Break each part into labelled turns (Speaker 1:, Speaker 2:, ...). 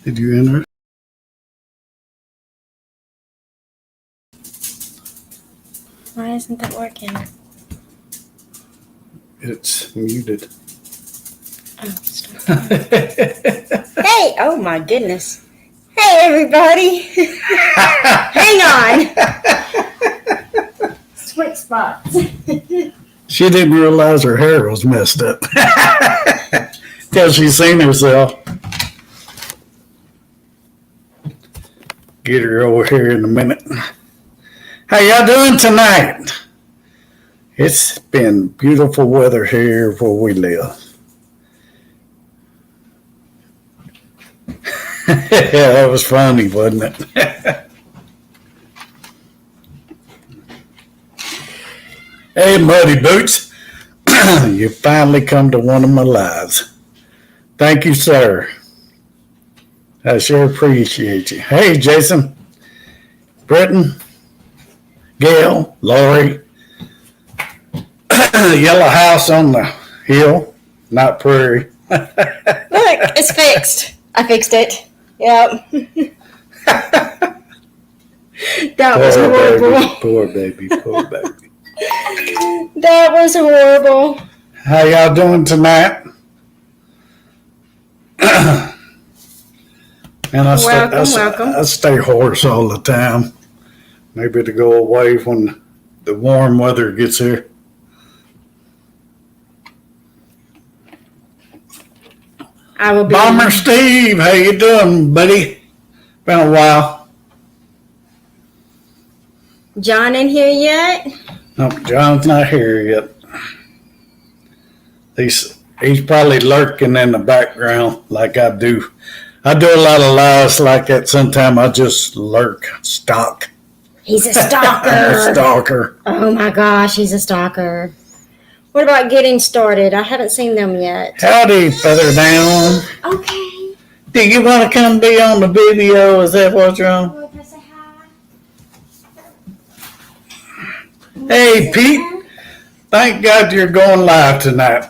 Speaker 1: Did you enter it?
Speaker 2: Why isn't that working?
Speaker 1: It's muted.
Speaker 2: Oh, stop. Hey! Oh my goodness. Hey everybody! Hang on! Switch spots.
Speaker 1: She didn't realize her hair was messed up. Till she seen herself. Get her over here in a minute. How y'all doing tonight? It's been beautiful weather here where we live. Yeah, that was funny, wasn't it? Hey, Muddy Boots. You finally come to one of my lives. Thank you, sir. I sure appreciate you. Hey, Jason, Britton, Gail, Lori, Yellow House on the hill, not prairie.
Speaker 2: Look, it's fixed. I fixed it. Yep. That was horrible.
Speaker 1: Poor baby.
Speaker 2: That was horrible.
Speaker 1: How y'all doing tonight? And
Speaker 2: Welcome.
Speaker 1: I stay hoarse all the time. Maybe to go away when the warm weather gets here.
Speaker 2: I will be.
Speaker 1: Bomber Steve, how you doing, buddy? Been a while.
Speaker 2: John in here yet?
Speaker 1: Nope, John's not here yet. He's probably lurking in the background like I do. I do a lot of lies like that. Sometimes I just lurk, stalk.
Speaker 2: He's a stalker.
Speaker 1: A stalker.
Speaker 2: Oh my gosh, he's a stalker. What about getting started? I haven't seen them yet.
Speaker 1: Howdy, Feather Down.
Speaker 2: Okay.
Speaker 1: Do you want to come be on the video? Is that what's wrong?
Speaker 2: Well, can I say hi?
Speaker 1: Hey, Pete. Thank God you're going live tonight.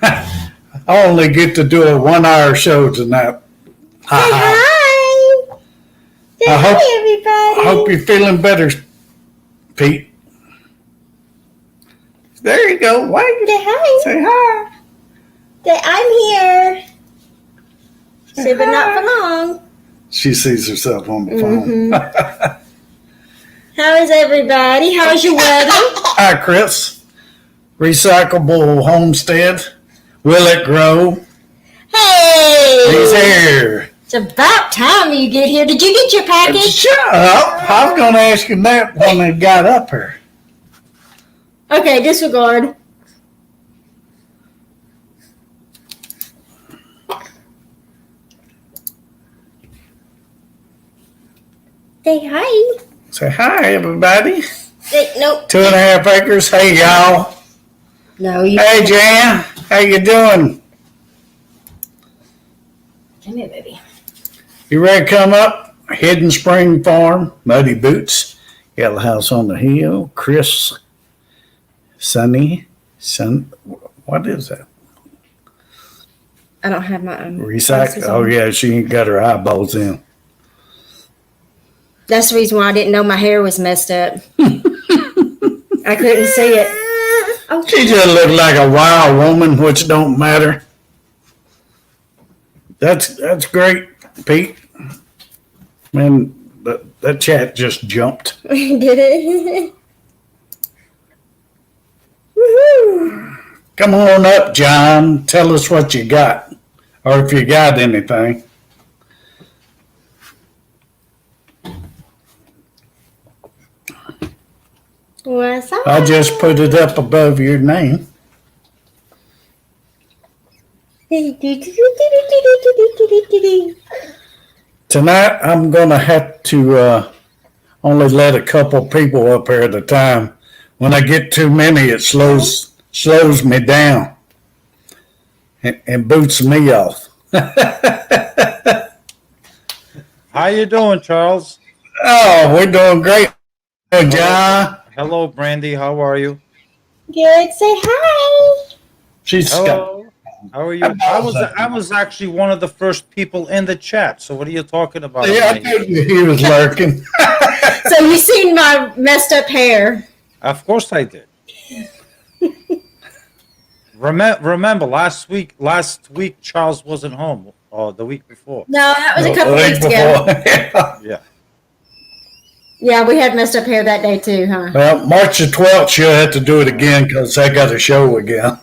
Speaker 1: I only get to do a 1 hour show tonight.
Speaker 2: Say hi. Say hi, everybody.
Speaker 1: I hope you're feeling better, Pete. There you go. Wait.
Speaker 2: Say hi.
Speaker 1: Say hi.
Speaker 2: Say I'm here. Say but not for long.
Speaker 1: She sees herself on the phone.
Speaker 2: How is everybody? How's your weather?
Speaker 1: Hi, Chris. Recyclable Homestead. Will it grow?
Speaker 2: Hey!
Speaker 1: He's here.
Speaker 2: It's about time you get here. Did you get your package?
Speaker 1: Shut up. I was going to ask you that when I got up here.
Speaker 2: Okay, disregard. Say hi.
Speaker 1: Say hi, everybody.
Speaker 2: Say, nope.
Speaker 1: 2.5 acres. Hey, y'all.
Speaker 2: No, you.
Speaker 1: Hey, Jan. How you doing?
Speaker 2: Come here, baby.
Speaker 1: You ready to come up? Hidden Spring Farm, Muddy Boots, Yellow House on the Hill, Chris, Sunny, what is that?
Speaker 2: I don't have my own.
Speaker 1: Recycle. Oh, yeah, she ain't got her eyeballs in.
Speaker 2: That's the reason why I didn't know my hair was messed up. I couldn't see it. Oh,
Speaker 1: She just looked like a wild woman, which don't matter. That's great, Pete. Man, that chat just jumped.
Speaker 2: did it? Woohoo!
Speaker 1: Come on up, John. Tell us what you got, or if you got anything.
Speaker 2: What's up?
Speaker 1: I just put it up above your name. Tonight, I'm going to have to only let a couple people up here at a time. When I get too many, it slows me down and boots me off.
Speaker 3: How you doing, Charles?
Speaker 1: Oh, we're doing great. Hey, John.
Speaker 3: Hello, Brandy. How are you?
Speaker 2: Good. Say hi.
Speaker 1: She's
Speaker 3: Hello. How are you? I was actually one of the first people in the chat. So what are you talking about?
Speaker 1: Yeah, I told you he was lurking.
Speaker 2: So you seen my messed up hair?
Speaker 3: Of course I did. Remember last week Charles wasn't home. Or the week before.
Speaker 2: No, that was a couple
Speaker 1: The week
Speaker 2: weeks ago.
Speaker 1: before.
Speaker 3: Yeah.
Speaker 2: Yeah, we had messed up hair that day too, huh?
Speaker 1: Well, March the 12th, she'll have to do it again because I got a show again.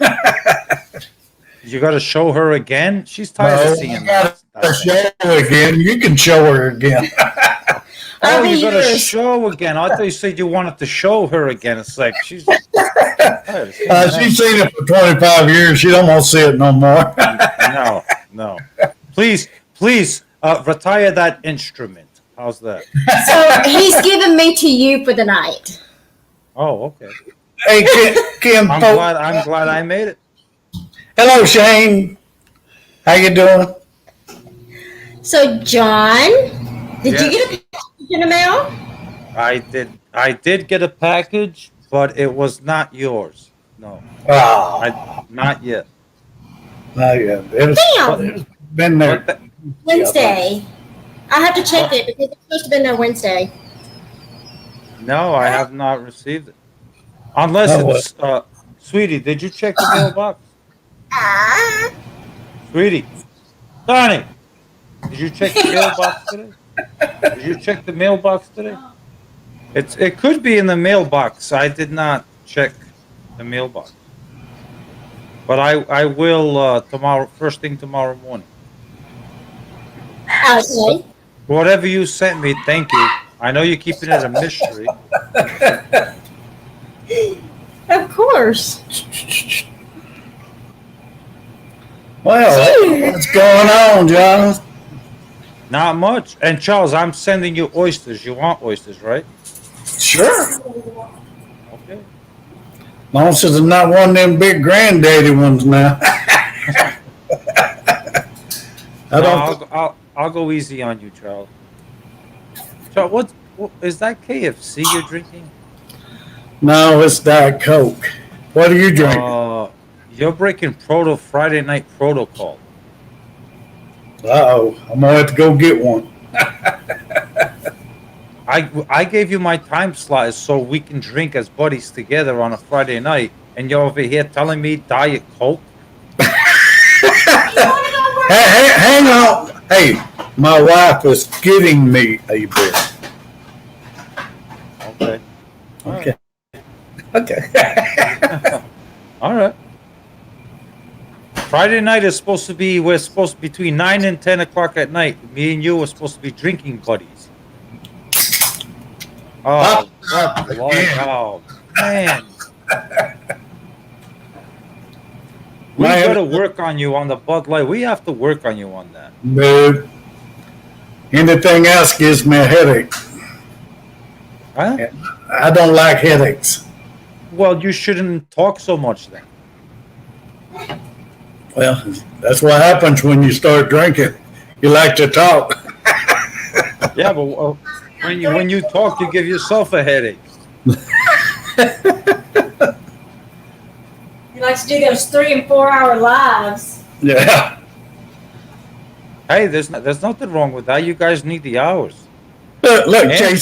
Speaker 3: You got to show her again. She's tired of seeing that.
Speaker 1: A show again. You can show her again.
Speaker 2: I'll
Speaker 3: Oh,
Speaker 2: be
Speaker 3: you got to
Speaker 2: yours.
Speaker 3: show again. I thought you said you wanted to show her again. It's like she's tired of seeing that.
Speaker 1: She's seen it for 25 years. She don't want to see it no more.
Speaker 3: No. Please, retire that instrument. How's that?
Speaker 2: So he's giving me to you for the night.
Speaker 3: Oh, okay.
Speaker 1: Hey, Kim,
Speaker 3: I'm glad I made it.
Speaker 1: hello, Shane. How you doing?
Speaker 2: So John, did you
Speaker 3: Yes.
Speaker 2: get a package in the mail?
Speaker 3: I did get a package, but it was not yours. No,
Speaker 1: Oh,
Speaker 3: not yet.
Speaker 1: no, yeah. It's been there.
Speaker 3: But
Speaker 2: Wednesday. I have to check it because it's supposed to be there Wednesday.
Speaker 3: no, I have not received it. Unless
Speaker 1: Oh,
Speaker 3: it's, sweetie, did you check the mailbox? Sweetie, Donnie, did you check the mailbox today? Did you check the mailbox today? It could be in the mailbox. I did not check the mailbox, but I will tomorrow, first thing tomorrow morning.
Speaker 2: Okay.
Speaker 3: Whatever you sent me, thank you. I know you're keeping it a mystery.
Speaker 2: Of course.
Speaker 1: Well, what's going on, John?
Speaker 3: Not much. And Charles, I'm sending you oysters. You want oysters, right?
Speaker 1: Sure.
Speaker 3: Okay.
Speaker 1: Long as it's not one of them big granddaddy ones now. I don't.
Speaker 3: I'll go easy on you, Charles. Charles, what is that KFC you're drinking?
Speaker 1: No, it's Diet Coke. What are you drinking?
Speaker 3: You're breaking Friday night protocol.
Speaker 1: Uh-oh, I'm gonna have to go get one.
Speaker 3: I gave you my time slot so we can drink as buddies together on a Friday night, and you're over here telling me Diet Coke.
Speaker 1: Hey, hang on. Hey, my wife is getting me a beer.
Speaker 3: Okay.
Speaker 1: Okay. Okay.
Speaker 3: All right. Friday night is supposed to be, we're supposed to be between 9 and 10 o'clock at night. Me and you are supposed to be drinking buddies. Oh, what? Oh, man. We
Speaker 1: Man.
Speaker 3: got to work on you on the Bud Light. We have to work on you on that.
Speaker 1: Dude. Anything else gives me a headache.
Speaker 3: Huh?
Speaker 1: I don't like headaches.
Speaker 3: Well, you shouldn't talk so much then.
Speaker 1: Well, that's what happens when you start drinking. You like to talk.
Speaker 3: Yeah, but when you talk, you give yourself a headache.
Speaker 2: He likes to do those 3 and 4 hour lives.
Speaker 1: Yeah.
Speaker 3: Hey, there's nothing wrong with that. You guys need the hours.
Speaker 1: Look,
Speaker 3: Yeah.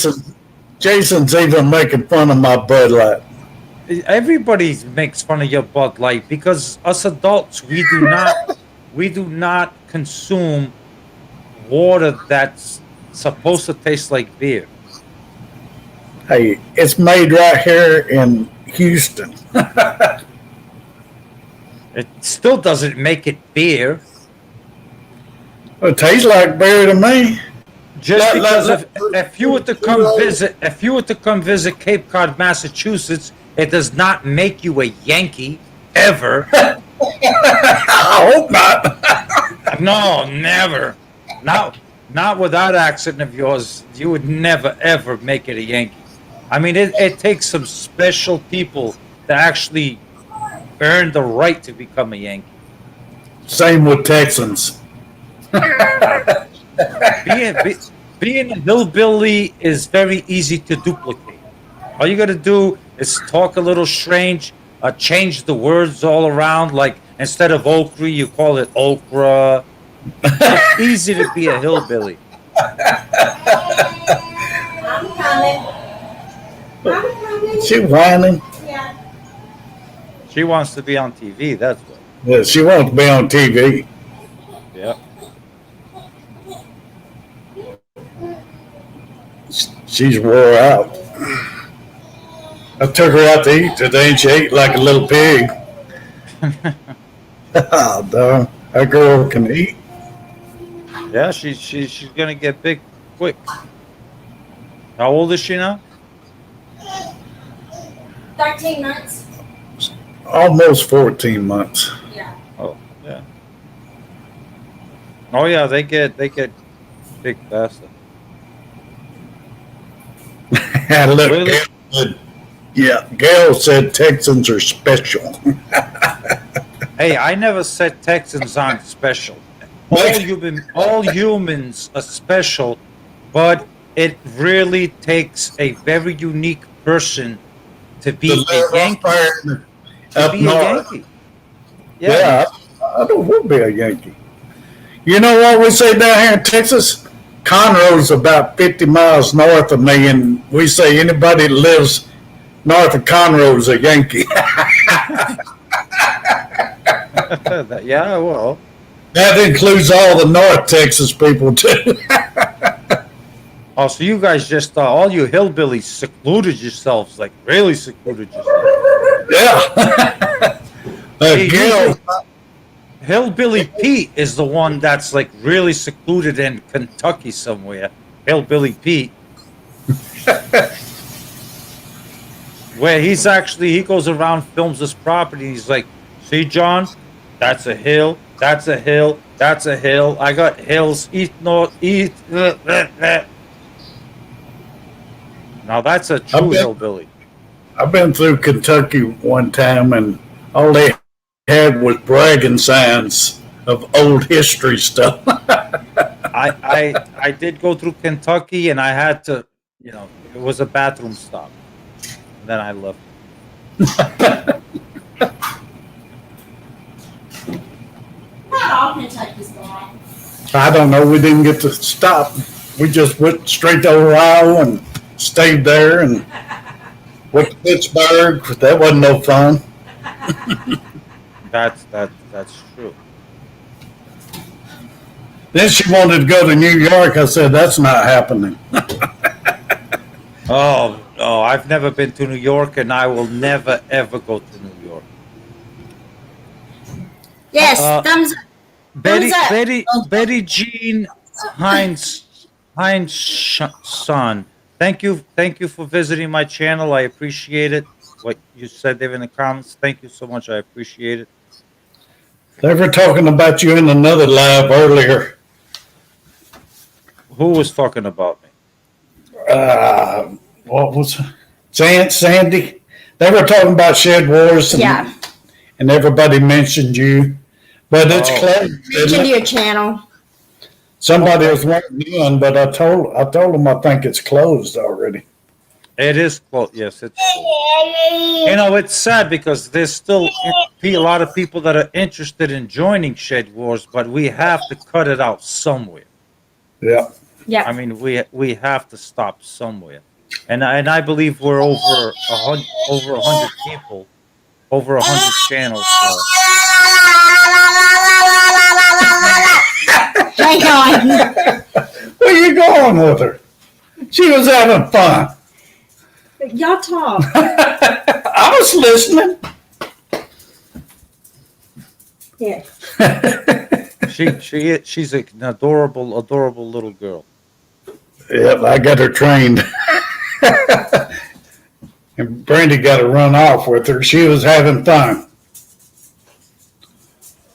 Speaker 1: Jason's even making fun of my Bud Light.
Speaker 3: Everybody makes fun of your Bud Light because us adults we do not consume water that's supposed to taste like beer.
Speaker 1: Hey, it's made right here in Houston.
Speaker 3: It still doesn't make it beer.
Speaker 1: It tastes like beer to me.
Speaker 3: Just
Speaker 1: Let-
Speaker 3: because
Speaker 1: let-
Speaker 3: if you were to come visit Cape Cod, Massachusetts, it does not make you a Yankee ever.
Speaker 1: I hope not.
Speaker 3: No, never. Not with that accent of yours. You would never ever make it a Yankee. I mean, it takes some special people to actually earn the right to become a Yankee.
Speaker 1: Same with Texans.
Speaker 3: Being a hillbilly is very easy to duplicate. All you got to do is talk a little strange, change the words all around, like Instead of okra, you call it okra. It's easy to be a hillbilly.
Speaker 2: I'm coming. I'm coming.
Speaker 1: She whining.
Speaker 2: Yeah.
Speaker 3: She wants to be on TV. That's what.
Speaker 1: Yeah, she wants to be on TV.
Speaker 3: Yeah.
Speaker 1: She's wore out. I took her out to eat today and she ate like a little pig. Oh, darn. That girl can eat.
Speaker 3: Yeah, she's gonna get big quick. How old is she now?
Speaker 2: 13 months.
Speaker 1: Almost 14 months.
Speaker 2: Yeah.
Speaker 3: Oh, yeah. Oh yeah, they get big faster.
Speaker 1: Look,
Speaker 3: Really?
Speaker 1: Gail said, yeah, Gail said Texans are special.
Speaker 3: Hey, I never said Texans aren't special. All humans are special, but it really takes a very unique person to be a Yankee. To
Speaker 1: Up
Speaker 3: be a
Speaker 1: north.
Speaker 3: Yankee.
Speaker 1: Yeah, I don't want to be a Yankee. You know what we say down here in Texas? Conroe's about 50 miles north of me, and we say anybody that lives north of Conroe's a Yankee.
Speaker 3: Yeah, well.
Speaker 1: That includes all the North Texas people, too.
Speaker 3: Oh, so you guys just, all you hillbillies secluded yourselves, like really secluded yourselves.
Speaker 1: Yeah.
Speaker 3: Hey,
Speaker 1: Gail,
Speaker 3: Hillbilly Pete is the one that's like really secluded in Kentucky somewhere. Hillbilly Pete. Where he goes around, films this property, and he's like, see, John, that's a hill, that's a hill, that's a hill. I got hills, east, north, east. Now that's a true hillbilly.
Speaker 1: I've been through Kentucky one time, and all they had was bragging signs of old history stuff.
Speaker 3: I did go through Kentucky, and I had to, it was a bathroom stop. And then I left.
Speaker 2: Not all Kentucky's bad.
Speaker 1: I don't know. We didn't get to stop. We just went straight to Ohio and stayed there and went to Pittsburgh. That wasn't no fun.
Speaker 3: That's true.
Speaker 1: Then she wanted to go to New York. I said, that's not happening.
Speaker 3: Oh, I've never been to New York, and I will never ever go to New York.
Speaker 2: Yes, thumbs up. Thumbs up.
Speaker 3: Betty Jean Heinz son. Thank you for visiting my channel. I appreciate it. What you said there in the comments. Thank you so much. I appreciate it.
Speaker 1: They were talking about you in another live earlier.
Speaker 3: Who was talking about me?
Speaker 1: What was Sandy? They were talking about Shed Wars, and everybody mentioned you, but it's closed.
Speaker 2: Mention your channel.
Speaker 1: Somebody was wanting one, but I told them I think it's closed already.
Speaker 3: It is close. Yes, it's closed. It's sad because there's still a lot of people that are interested in joining Shed Wars, but we have to cut it out somewhere.
Speaker 1: Yeah.
Speaker 2: Yeah.
Speaker 3: I mean, we have to stop somewhere, and I believe we're over 100 people, over 100 channels.
Speaker 2: Hang on.
Speaker 1: Where you going with her? She was having fun.
Speaker 2: Y'all talk.
Speaker 1: I was listening.
Speaker 2: Yeah.
Speaker 3: She's an adorable little girl.
Speaker 1: Yep, I got her trained. And Brandy got to run off with her. She was having fun.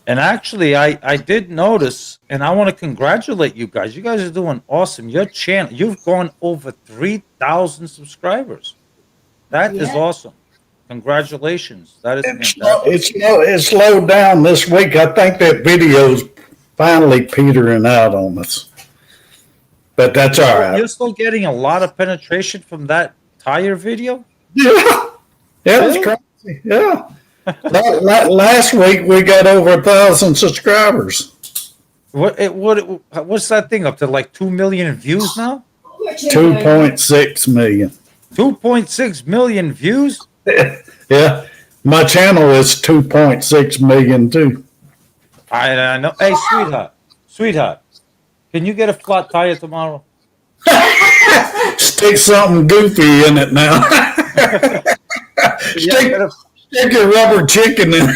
Speaker 3: And actually, I did notice, and I want to congratulate you guys. You guys are doing awesome. Your channel, you've gone over 3,000 subscribers. That is awesome. Congratulations. That is fantastic.
Speaker 1: It's slowed down this week. I think that video's finally petering out on us. But that's all right.
Speaker 3: You're still getting a lot of penetration from that tire video?
Speaker 1: Yeah. Yeah, it's crazy. Yeah. Last week we got over 1,000 subscribers.
Speaker 3: What's that thing up to? Like 2 million views now?
Speaker 1: 2.6 million.
Speaker 3: 2.6 million views?
Speaker 1: Yeah, my channel is 2.6 million too.
Speaker 3: I know. Hey, sweetheart, can you get a flat tire tomorrow?
Speaker 1: Stick something goofy in it now. Stick a rubber chicken in it.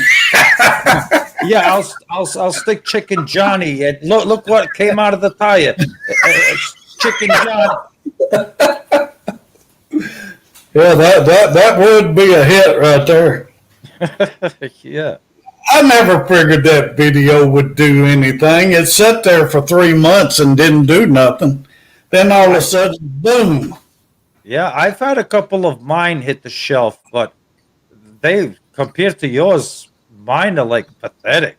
Speaker 3: Yeah, I'll stick Chicken Johnny. And look what came out of the tire. It's Chicken Johnny.
Speaker 1: Yeah, that would be a hit right there.
Speaker 3: Yeah.
Speaker 1: I never figured that video would do anything. It sat there for 3 months and didn't do nothing. Then all of a sudden, boom.
Speaker 3: Yeah, I've had a couple of mine hit the shelf, but they, compared to yours, mine are like pathetic.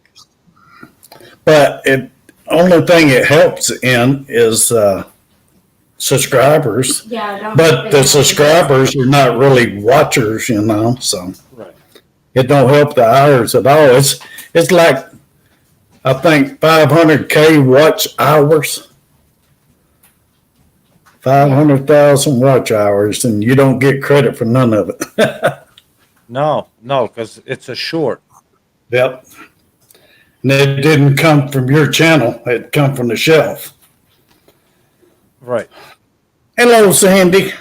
Speaker 1: But it only thing it helps in is subscribers.
Speaker 2: Yeah,
Speaker 1: But the subscribers are not really watchers, so
Speaker 3: Right.
Speaker 1: it don't help the hours at all. It's like, I think 500K watch hours. 500,000 watch hours, and you don't get credit for none of it.
Speaker 3: No, because it's a short.
Speaker 1: Yep. And it didn't come from your channel. It come from the shelf.
Speaker 3: Right.
Speaker 1: Hello, Sandy.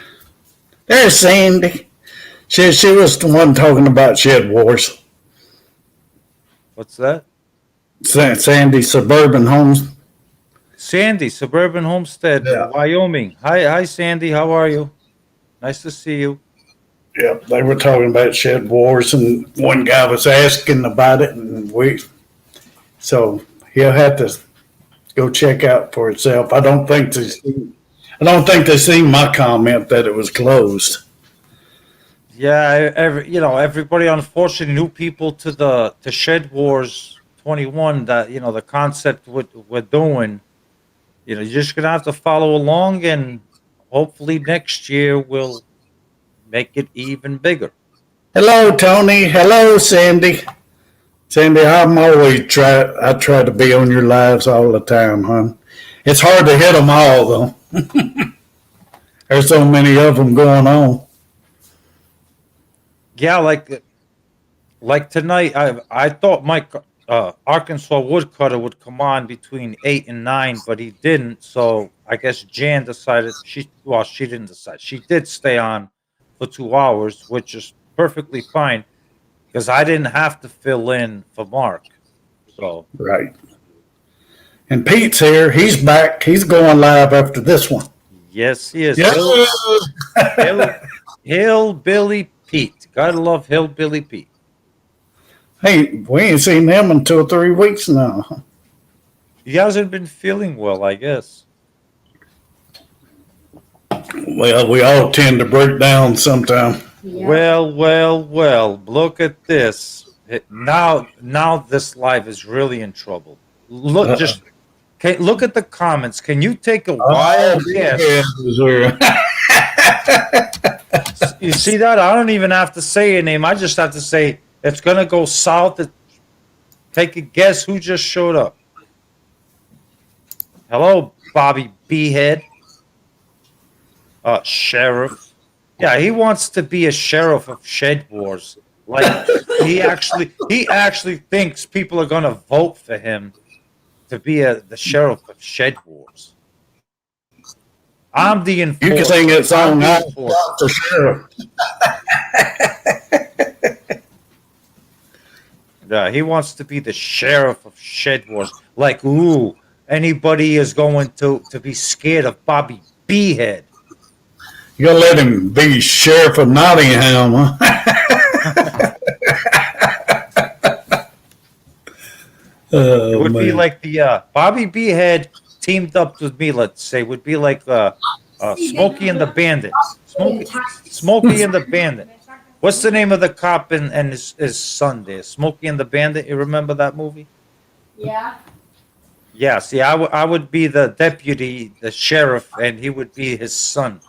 Speaker 1: There's Sandy. She was the one talking about Shed Wars.
Speaker 3: What's that?
Speaker 1: Sandy Suburban Homes.
Speaker 3: Sandy, Suburban Homestead,
Speaker 1: Yeah.
Speaker 3: Wyoming. Hi, Sandy. How are you? Nice to see you.
Speaker 1: Yep, they were talking about Shed Wars, and one guy was asking about it, and so he'll have to go check out for itself. I don't think they seen my comment that it was closed.
Speaker 3: Yeah, everybody unfortunately, new people to Shed Wars 21, that the concept we're doing. You're just gonna have to follow along, and hopefully next year we'll make it even bigger.
Speaker 1: Hello, Tony. Hello, Sandy. Sandy, I try to be on your lives all the time, hon. It's hard to hit them all, though. There's so many of them going on.
Speaker 3: Yeah, like tonight, I thought Mike Arkansas Woodcutter would come on between 8 and 9, but he didn't. So I guess Jan decided she didn't decide. She did stay on for 2 hours, which is perfectly fine because I didn't have to fill in for Mark. So
Speaker 1: Right. And Pete's here. He's back. He's going live after this one.
Speaker 3: yes, he is.
Speaker 1: Yeah.
Speaker 3: Hillbilly Pete. Gotta love Hillbilly Pete.
Speaker 1: Hey, we ain't seen him in 2 or 3 weeks now.
Speaker 3: He hasn't been feeling well, I guess.
Speaker 1: Well, we all tend to break down sometime.
Speaker 2: Yeah.
Speaker 3: Well. Look at this. Now this live is really in trouble. Look, look at the comments. Can you take a wild guess? You see that? I don't even have to say a name. I just have to say it's gonna go south. Take a guess who just showed up. Hello, Bobby Behead. Sheriff. Yeah, he wants to be a sheriff of Shed Wars. Like he actually thinks people are gonna vote for him to be the sheriff of Shed Wars. I'm the enforcer.
Speaker 1: You can sing it song now for sure.
Speaker 3: Yeah, he wants to be the sheriff of Shed Wars. Like, ooh, anybody is going to be scared of Bobby Behead.
Speaker 1: You gotta let him be sheriff of Nottingham, huh?
Speaker 3: It would be
Speaker 1: man.
Speaker 3: like the Bobby Behead teamed up with me. Let's say would be like Smokey and the Bandit. Smokey and the Bandit. What's the name of the cop and his son there? Smokey and the Bandit. You remember that movie?
Speaker 2: Yeah.
Speaker 3: Yeah. See, I would be the deputy, the sheriff, and he would be his son.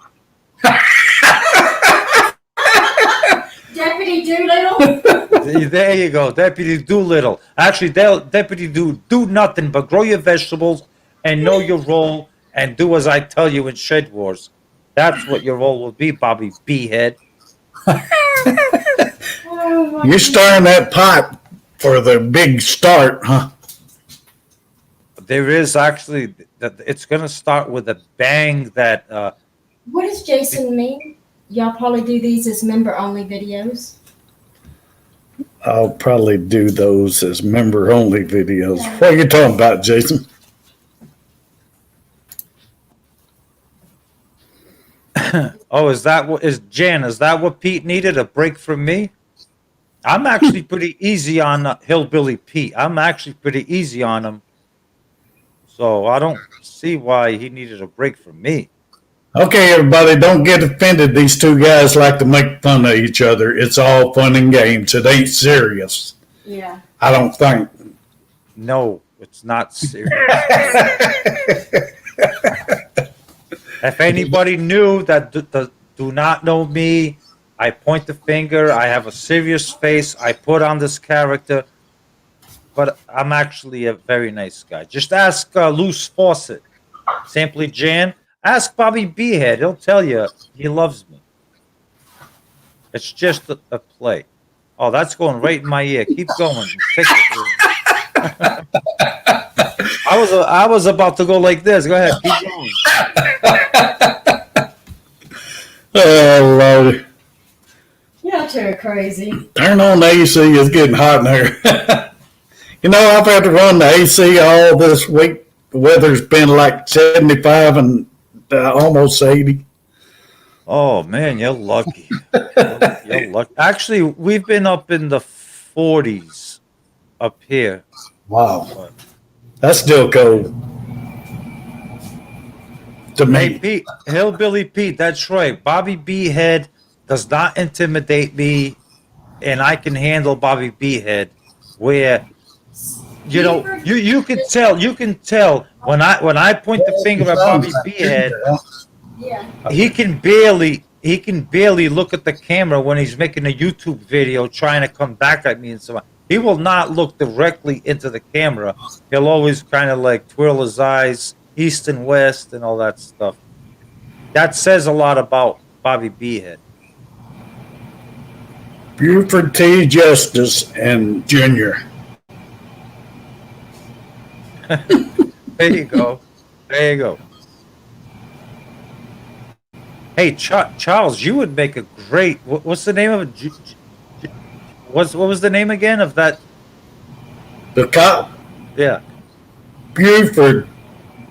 Speaker 2: Deputy Doolittle.
Speaker 3: There you go, Deputy Doolittle. Actually, Deputy do nothing but grow your vegetables and know your role and do as I tell you in Shed Wars. That's what your role will be, Bobby B-head.
Speaker 1: You're stirring that pot for the big start, huh?
Speaker 3: There is actually that it's going to start with a bang. That
Speaker 2: What does Jason mean? Y'all probably do these as member-only videos.
Speaker 1: I'll probably do those as member-only videos. What are you talking about, Jason?
Speaker 3: oh, is that what is Jan? Is that what Pete needed? A break from me? I'm actually pretty easy on Hillbilly Pete. I'm actually pretty easy on him. So I don't see why he needed a break from me.
Speaker 1: Okay, everybody, don't get offended. These two guys like to make fun of each other. It's all fun and games. It ain't serious.
Speaker 2: Yeah.
Speaker 1: I don't think.
Speaker 3: No, it's not serious. If anybody knew that do not know me, I point the finger. I have a serious face. I put on this character. But I'm actually a very nice guy. Just ask Loose Fawcett. Simply Jan. Ask Bobby B-head. He'll tell you he loves me. It's just a play. Oh, that's going right in my ear. Keep going. Take it. I was about to go like this. Go ahead. Keep going.
Speaker 1: Oh, Lord.
Speaker 2: Y'all two are crazy.
Speaker 1: Turn on the AC. It's getting hot in here. You know, I've had to run the AC all this week. The weather's been like 75 and almost 80.
Speaker 3: Oh, man, you're lucky. You're lucky. Actually, we've been up in the 40s up here.
Speaker 1: Wow. That's still cold. To
Speaker 3: Hey,
Speaker 1: me.
Speaker 3: Pete, Hillbilly Pete, that's right. Bobby B-head does not intimidate me, and I can handle Bobby B-head. Where, you know, you can tell when I point the finger at Bobby B-head,
Speaker 2: Yeah.
Speaker 3: he can barely look at the camera when he's making a YouTube video trying to come back at me and so on. He will not look directly into the camera. He'll always kind of like twirl his eyes east and west and all that stuff. That says a lot about Bobby B-head.
Speaker 1: Buford T. Justice and Junior.
Speaker 3: There you go. There you go. Hey, Charles, you would make a great. What's the name of it? What was the name again of that?
Speaker 1: The cop.
Speaker 3: Yeah,
Speaker 1: Buford.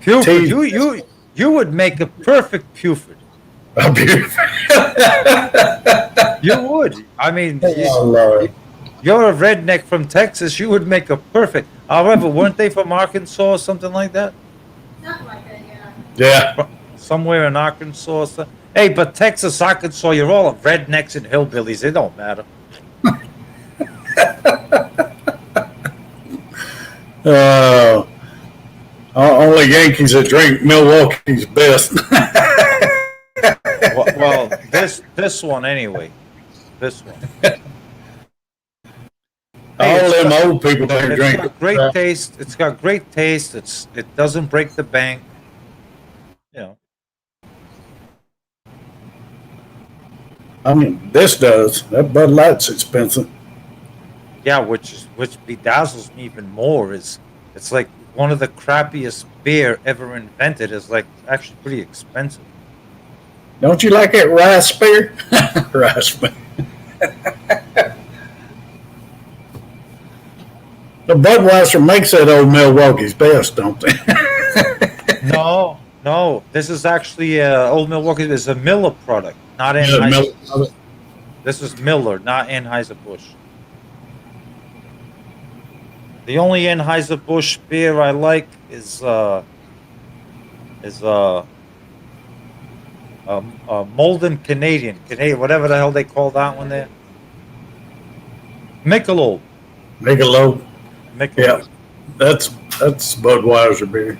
Speaker 3: Buford. You would make a perfect Buford.
Speaker 1: Buford.
Speaker 3: You would. I mean,
Speaker 1: Oh, Lord.
Speaker 3: you're a redneck from Texas. You would make a perfect. However, weren't they from Arkansas or something like that?
Speaker 2: Something like that, yeah.
Speaker 1: Yeah.
Speaker 3: Somewhere in Arkansas. Hey, but Texas, Arkansas, you're all rednecks and hillbillies. It don't matter.
Speaker 1: Only Yankees that drink Milwaukee's best.
Speaker 3: Well, this one anyway. This one.
Speaker 1: All them old people that
Speaker 3: It's
Speaker 1: drink.
Speaker 3: got great taste. It's got great taste. It doesn't break the bank. You know.
Speaker 1: I mean, this does. That Bud Light's expensive.
Speaker 3: Yeah, which bedazzles me even more is it's like one of the crappiest beer ever invented is like actually pretty expensive.
Speaker 1: Don't you like that rice beer? Rice beer. The Budweiser makes that old Milwaukee's best, don't they?
Speaker 3: No. This is actually Old Milwaukee. This is a Miller product, not Anheuser. This is Miller, not Anheuser-Busch. The only Anheuser-Busch beer I like is Molden Canadian, whatever the hell they call that one there. Michelob.
Speaker 1: Michelob.
Speaker 3: Michelob.
Speaker 1: Yeah, that's Budweiser beer.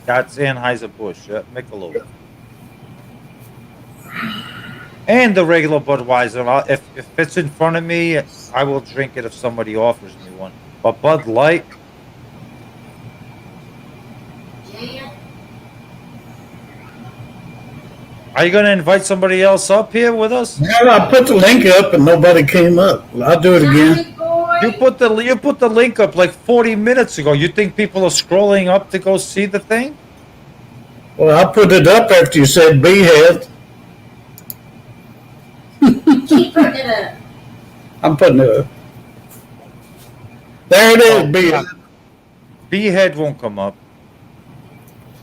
Speaker 3: That's Anheuser-Busch. Yeah, Michelob. and the regular Budweiser. If it's in front of me, I will drink it if somebody offers me one. But Bud Light, are you going to invite somebody else up here with us?
Speaker 1: Now I put the link up and nobody came up. I'll do it again.
Speaker 3: You put the link up like 40 minutes ago. You think people are scrolling up to go see the thing?
Speaker 1: Well, I put it up after you said behead.
Speaker 2: Keep putting it up.
Speaker 1: I'm putting it up. There it is, behead.
Speaker 3: Behead won't come up.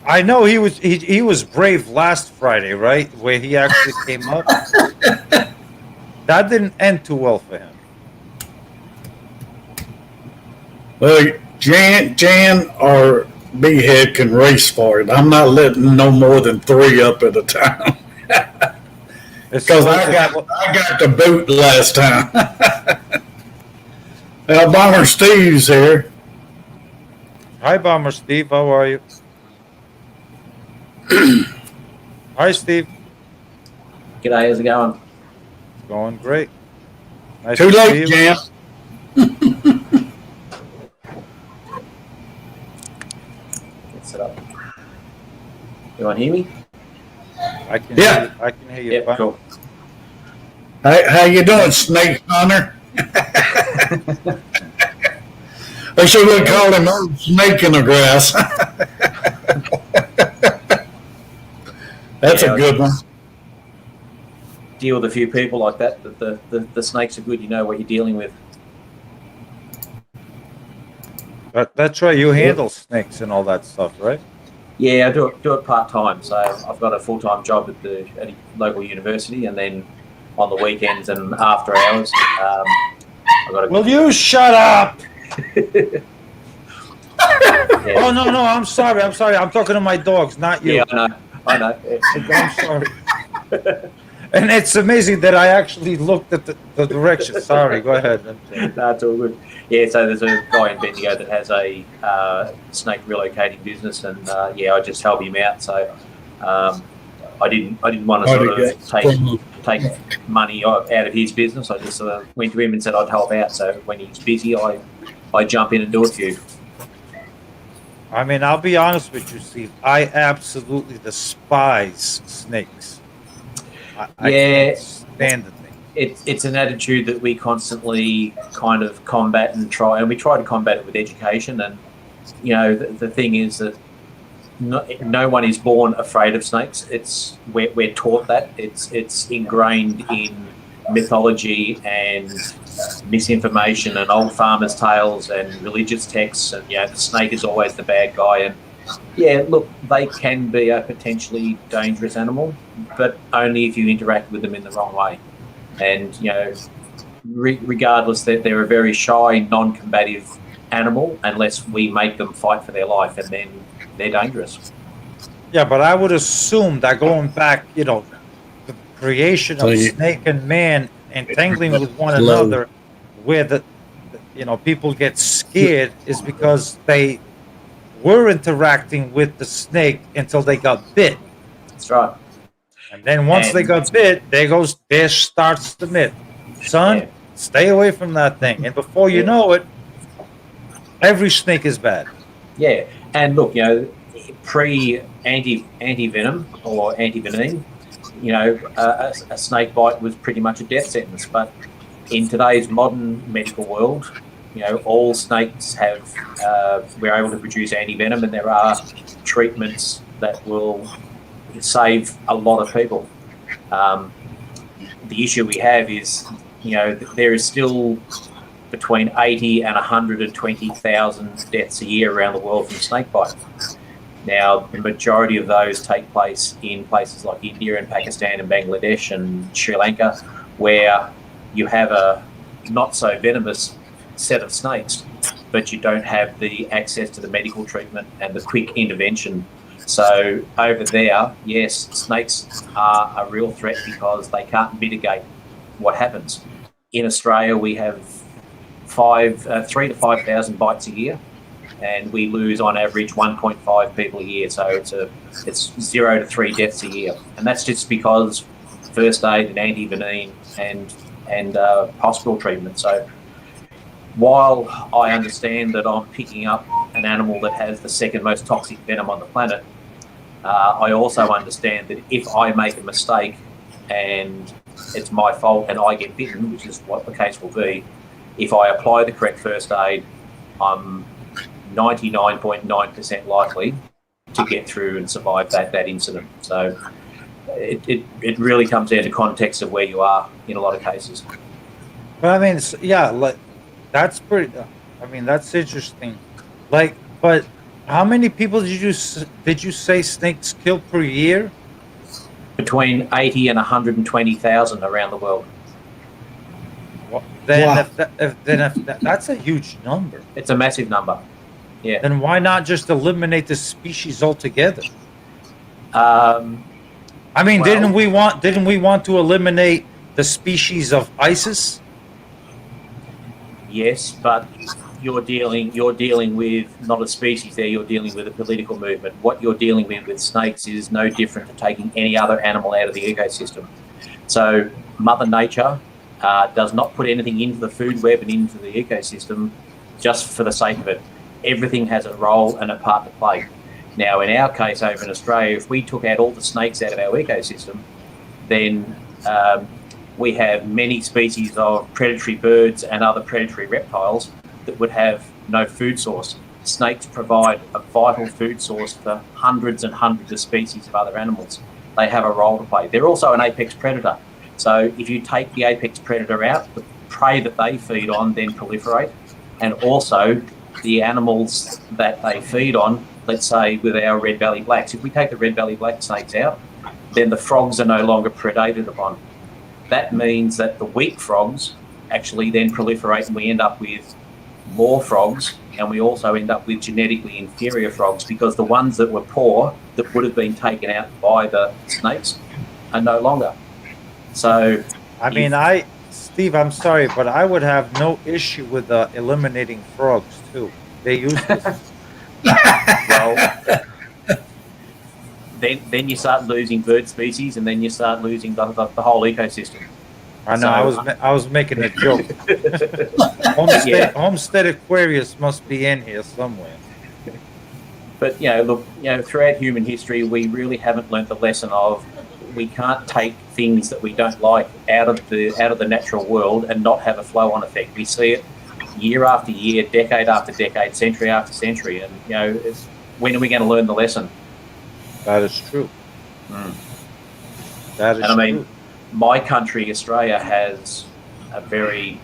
Speaker 3: I know he was brave last Friday, right? Where he actually came up. That didn't end too well for him.
Speaker 1: Well, Jan or behead can race for it. I'm not letting no more than 3 up at a time. Because I got the boot last time. Well, Bomber Steve's here.
Speaker 3: Hi, Bomber Steve. How are you? Hi, Steve.
Speaker 4: G'day, how's it going?
Speaker 3: Going great. Nice
Speaker 1: Too
Speaker 3: to see
Speaker 1: late,
Speaker 3: you.
Speaker 1: Jan.
Speaker 4: Get set up. You want to hear me?
Speaker 3: I can
Speaker 1: Yeah.
Speaker 3: hear you. I can hear you.
Speaker 4: Yep,
Speaker 3: fine.
Speaker 4: cool.
Speaker 1: How you doing, Snake Hunter? They should have called him old Snake in the Grass. That's
Speaker 4: Yeah,
Speaker 1: a good one.
Speaker 4: Deal with a few people like that. The snakes are good. You know what you're dealing with.
Speaker 3: That's right. You handle snakes and all that stuff, right?
Speaker 4: Yeah, I do it part time. So I've got a full time job at a local university, and then on the weekends and after hours, I've got to.
Speaker 3: Will you shut up?
Speaker 4: Yeah.
Speaker 3: Oh no, I'm sorry. I'm talking to my dogs, not you.
Speaker 4: Yeah, I know.
Speaker 3: I'm sorry. And it's amazing that I actually looked at the direction. Sorry, go ahead.
Speaker 4: No, it's all good. Yeah, so there's a guy in Bendigo that has a snake relocating business, and yeah, I just help him out. So I didn't want to sort of take money out of his business. I just went to him and said I'd help out. So when he's busy, I jump in and do it for you.
Speaker 3: I mean, I'll be honest with you, Steve. I absolutely despise snakes. I
Speaker 4: Yeah.
Speaker 3: can't stand the thing.
Speaker 4: It's an attitude that we constantly kind of combat and try to combat it with education. And you know, the thing is that no one is born afraid of snakes. We're taught that. It's ingrained in mythology and misinformation and old farmers' tales and religious texts. And the snake is always the bad guy. And yeah, look, they can be a potentially dangerous animal, but only if you interact with them in the wrong way. And regardless, that they're a very shy, non-combative animal unless we make them fight for their life, and then they're dangerous.
Speaker 3: Yeah, but I would assume that going back, the creation of snake and man entangling with one another, where the people get scared, is because they were interacting with the snake until they got bit.
Speaker 4: That's right.
Speaker 3: And then once they got bit, there starts the myth. Son, stay away from that thing. And before you know it, every snake is bad.
Speaker 4: Yeah, and look, pre-anti-venom or anti-venin, a snake bite was pretty much a death sentence. But in today's modern medical world, all snakes we're able to produce anti-venom, and there are treatments that will save a lot of people. The issue we have is, there is still between 80 and 120,000 deaths a year around the world from snake bite. Now, the majority of those take place in places like India and Pakistan and Bangladesh and Sri Lanka, where you have a not so venomous set of snakes, but you don't have the access to the medical treatment and the quick intervention. So over there, yes, snakes are a real threat because they can't mitigate what happens. In Australia, we have 3,000 to 5,000 bites a year, and we lose on average 1.5 people a year. So it's 0 to 3 deaths a year, and that's just because first aid and anti-venin and hospital treatment. So while I understand that I'm picking up an animal that has the second most toxic venom on the planet, I also understand that if I make a mistake and it's my fault and I get bitten, which is what the case will be, if I apply the correct first aid, I'm 99.9% likely to get through and survive that incident. So it really comes down to context of where you are in a lot of cases.
Speaker 3: But I mean, yeah, like that's pretty. I mean, that's interesting. Like, but how many people did you say snakes kill per year?
Speaker 4: Between 80 and 120,000 around the world.
Speaker 3: Well, then,
Speaker 1: Wow.
Speaker 3: if that's a huge number.
Speaker 4: It's a massive number. Yeah.
Speaker 3: Then why not just eliminate the species altogether?
Speaker 4: Um,
Speaker 3: I mean,
Speaker 4: Well-
Speaker 3: didn't we want to eliminate the species of ISIS?
Speaker 4: yes, but you're dealing with not a species there. You're dealing with a political movement. What you're dealing with snakes is no different to taking any other animal out of the ecosystem. So Mother Nature does not put anything into the food web and into the ecosystem just for the sake of it. Everything has a role and a part to play. Now, in our case over in Australia, if we took out all the snakes out of our ecosystem, then we have many species of predatory birds and other predatory reptiles that would have no food source. Snakes provide a vital food source for hundreds and hundreds of species of other animals. They have a role to play. They're also an apex predator. So if you take the apex predator out, the prey that they feed on then proliferate, and also the animals that they feed on, let's say with our red belly blacks, if we take the red belly black snakes out, then the frogs are no longer predated upon. That means that the weak frogs actually then proliferate and we end up with more frogs, and we also end up with genetically inferior frogs because the ones that were poor, that would have been taken out by the snakes, are no longer. So,
Speaker 3: I mean, Steve, I'm sorry, but I would have no issue with eliminating frogs too. They're useless.
Speaker 4: well, then you start losing bird species, and then you start losing the whole ecosystem.
Speaker 3: I know.
Speaker 4: So-
Speaker 3: I was making a joke.
Speaker 4: Yeah.
Speaker 3: Homestead Aquarius must be in here somewhere.
Speaker 4: But look, throughout human history, we really haven't learnt the lesson of we can't take things that we don't like out of the natural world and not have a flow-on effect. We see it year after year, decade after decade, century after century, and when are we going to learn the lesson?
Speaker 3: That is true. That is
Speaker 4: And I mean,
Speaker 3: true.
Speaker 4: my country, Australia, has a very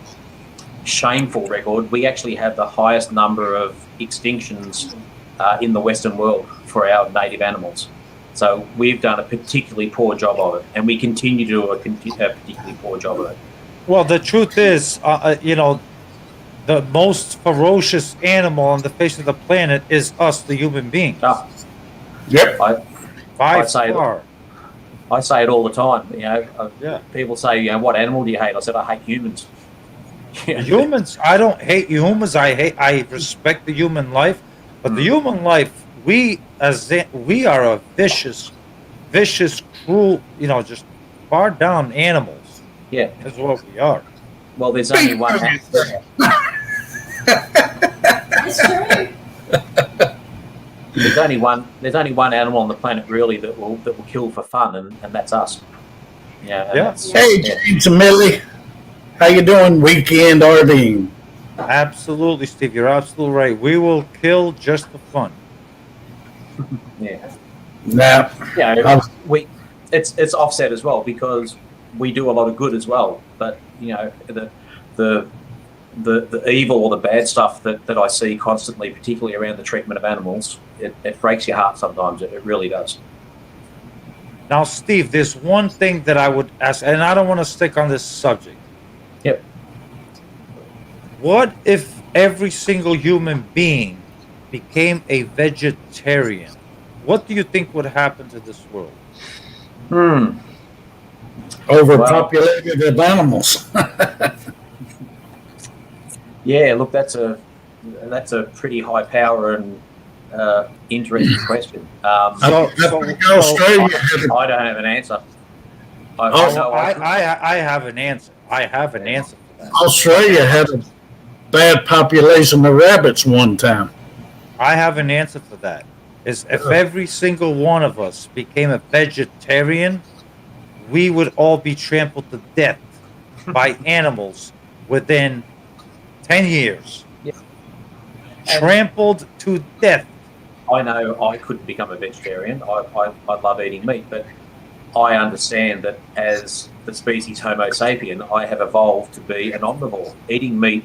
Speaker 4: shameful record. We actually have the highest number of extinctions in the Western world for our native animals. So we've done a particularly poor job of it, and we continue to do a particularly poor job of it.
Speaker 3: Well, the truth is, the most ferocious animal on the face of the planet is us, the human beings.
Speaker 4: Ah,
Speaker 1: Yep.
Speaker 3: By
Speaker 4: I'd say
Speaker 3: far.
Speaker 4: I say it all the time.
Speaker 3: Yeah.
Speaker 4: People say, what animal do you hate? I said, I hate humans.
Speaker 3: Humans, I don't hate humans. I respect the human life, but the human life, we are a vicious, cruel, just far down animals.
Speaker 4: Yeah.
Speaker 3: That's what we are.
Speaker 4: Well, there's only one.
Speaker 2: It's true.
Speaker 4: There's only one animal on the planet really that will kill for fun, and that's us. Yeah. and
Speaker 3: Yeah.
Speaker 4: that's-
Speaker 1: Hey,
Speaker 4: yeah.
Speaker 1: James and Millie. How you doing, weekend RVing?
Speaker 3: Absolutely, Steve. You're absolutely right. We will kill just for fun.
Speaker 4: Yeah.
Speaker 1: Nah.
Speaker 4: Yeah, it's offset as well because we do a lot of good as well. But the evil or the bad stuff that I see constantly, particularly around the treatment of animals, it breaks your heart sometimes. It really does.
Speaker 3: Now, Steve, there's one thing that I would ask, and I don't want to stick on this subject.
Speaker 4: Yep.
Speaker 3: What if every single human being became a vegetarian? What do you think would happen to this world?
Speaker 1: Overpopulated of animals.
Speaker 4: Yeah, look, that's a pretty high power and interesting question.
Speaker 3: So-
Speaker 1: Australia has a
Speaker 4: I don't have an answer.
Speaker 3: I have an answer. I have an answer for that.
Speaker 1: Australia had a bad population of rabbits one time.
Speaker 3: I have an answer for that. Is if every single one of us became a vegetarian, we would all be trampled to death by animals within 10 years.
Speaker 4: Yeah.
Speaker 3: Trampled to death.
Speaker 4: I know I couldn't become a vegetarian. I love eating meat, but I understand that as the species Homo sapien, I have evolved to be an omnivore. Eating meat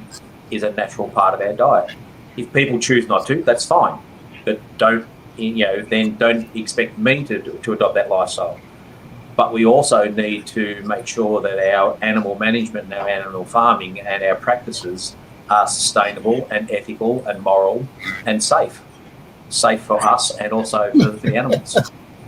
Speaker 4: is a natural part of our diet. If people choose not to, that's fine, but don't expect me to adopt that lifestyle. But we also need to make sure that our animal management and our animal farming and our practices are sustainable and ethical and moral and safe for us and also for the animals.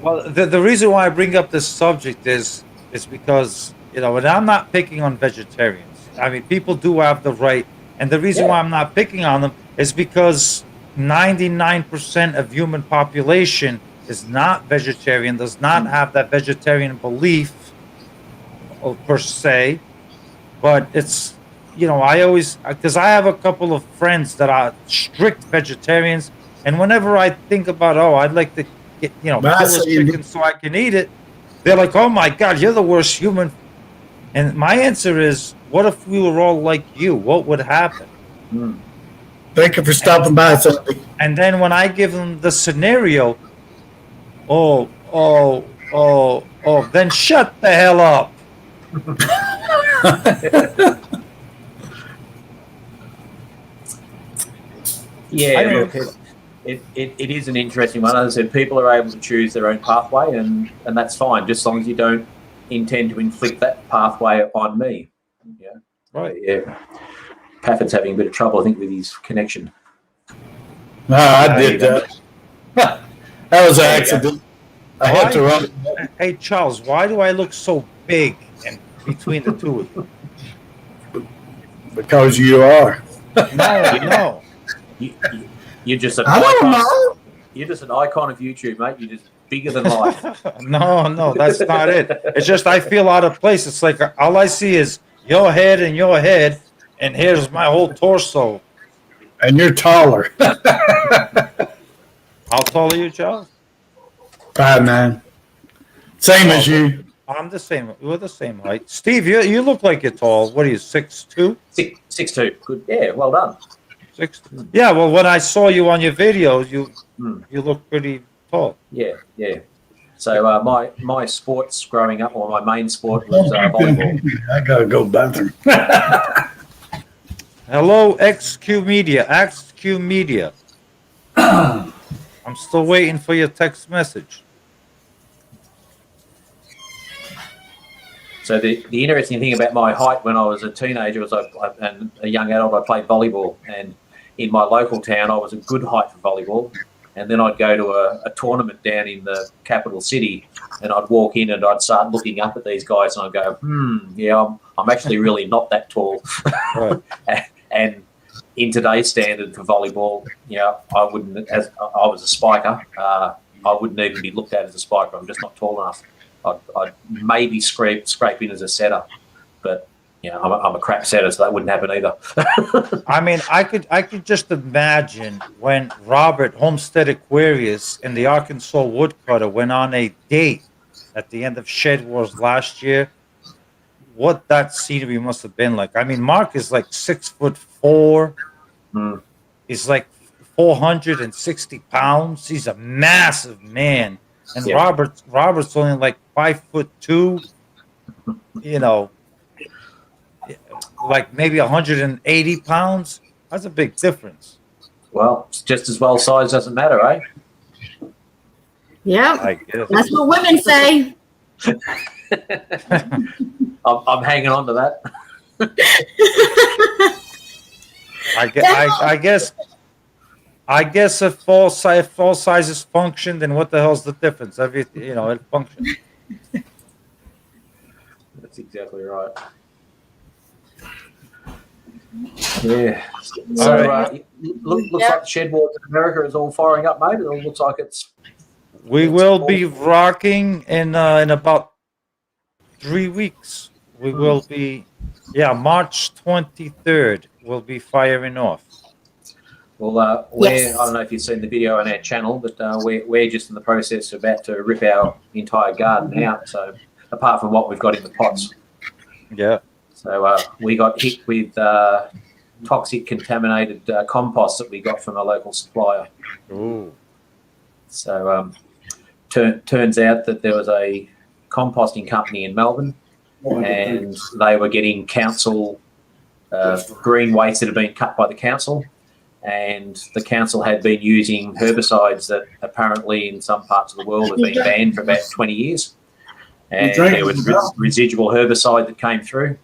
Speaker 3: Well, the reason why I bring up this subject is because, and I'm not picking on vegetarians. I mean, people do have the right, and the reason why I'm not picking on them is because 99% of human population is not vegetarian, does not have that vegetarian belief per se, but it's, I always, because I have a couple of friends that are strict vegetarians, and whenever I think about, I'd like to get, kill this chicken so I can eat it, they're like, oh my God, you're the worst human. And my answer is, what if we were all like you? What would happen?
Speaker 1: Thank you for stopping by, Sandy.
Speaker 3: And then when I give them the scenario, then shut the hell up.
Speaker 4: Yeah, look, it is an interesting one. As I said, people are able to choose their own pathway, and that's fine, just as long as you don't intend to inflict that pathway on me. Yeah.
Speaker 3: Right.
Speaker 4: Yeah. Pafford's having a bit of trouble, I think, with his connection.
Speaker 1: No, I did that. That was an accident. I had to run.
Speaker 3: Hey, Charles, why do I look so big in between the two of you?
Speaker 1: Because you are.
Speaker 3: No.
Speaker 4: You're just an
Speaker 1: I don't
Speaker 4: icon.
Speaker 1: know.
Speaker 4: You're just an icon of YouTube, mate. You're just bigger than life.
Speaker 3: No, that's not it. It's just I feel out of place. It's like all I see is your head, and here's my whole torso.
Speaker 1: And you're taller.
Speaker 3: How tall are you, Charles?
Speaker 1: 5'9". Same as you.
Speaker 3: I'm the same. We're the same height. Steve, you look like you're tall. What are you, 6'2"?
Speaker 4: 6'2". Good. Yeah, well done.
Speaker 3: 6'2". Yeah, well, when I saw you on your videos, you look pretty tall.
Speaker 4: Yeah. So my sports growing up, or my main sport was volleyball.
Speaker 1: I gotta go bathroom.
Speaker 3: Hello, XQ Media. I'm still waiting for your text message.
Speaker 4: So the interesting thing about my height when I was a teenager was and a young adult, I played volleyball, and in my local town I was a good height for volleyball, and then I'd go to a tournament down in the capital city, and I'd walk in and I'd start looking up at these guys, and I'd go, I'm actually really not that tall.
Speaker 3: Right.
Speaker 4: And in today's standard for volleyball, I wouldn't, as I was a spiker, I wouldn't even be looked at as a spiker. I'm just not tall enough. I'd maybe scrape in as a setter, but I'm a crap setter, so that wouldn't happen either.
Speaker 3: I mean, I could just imagine when Robert Homestead Aquarius and the Arkansas Woodcutter went on a date at the end of Shed Wars last year, what that scenery must have been like. I mean, Mark is like 6'4". He's like 460 pounds. He's a massive man. And Robert's only like 5'2", like maybe 180 pounds. That's a big difference.
Speaker 4: Well, it's just as well size doesn't matter, eh?
Speaker 2: Yeah,
Speaker 3: I guess.
Speaker 2: that's what women say.
Speaker 4: I'm hanging on to that.
Speaker 3: I guess if all sizes function, then what the hell's the difference? It functions.
Speaker 4: That's exactly right. Yeah. So looks like the Shed Wars in America is all firing up, mate. It all looks like it's.
Speaker 3: We will be rocking in about 3 weeks. We will be, March 23rd. We'll be firing off.
Speaker 4: Well,
Speaker 2: Yes.
Speaker 4: I don't know if you've seen the video on our channel, but we're just in the process of about to rip our entire garden out. So apart from what we've got in the pots,
Speaker 3: Yeah.
Speaker 4: so we got hit with toxic contaminated compost that we got from a local supplier.
Speaker 3: Ooh.
Speaker 4: So turns out that there was a composting company in Melbourne, and they were getting council green waste that had been cut by the council, and the council had been using herbicides that apparently in some parts of the world have been banned for about 20 years. And there was residual herbicide that came through.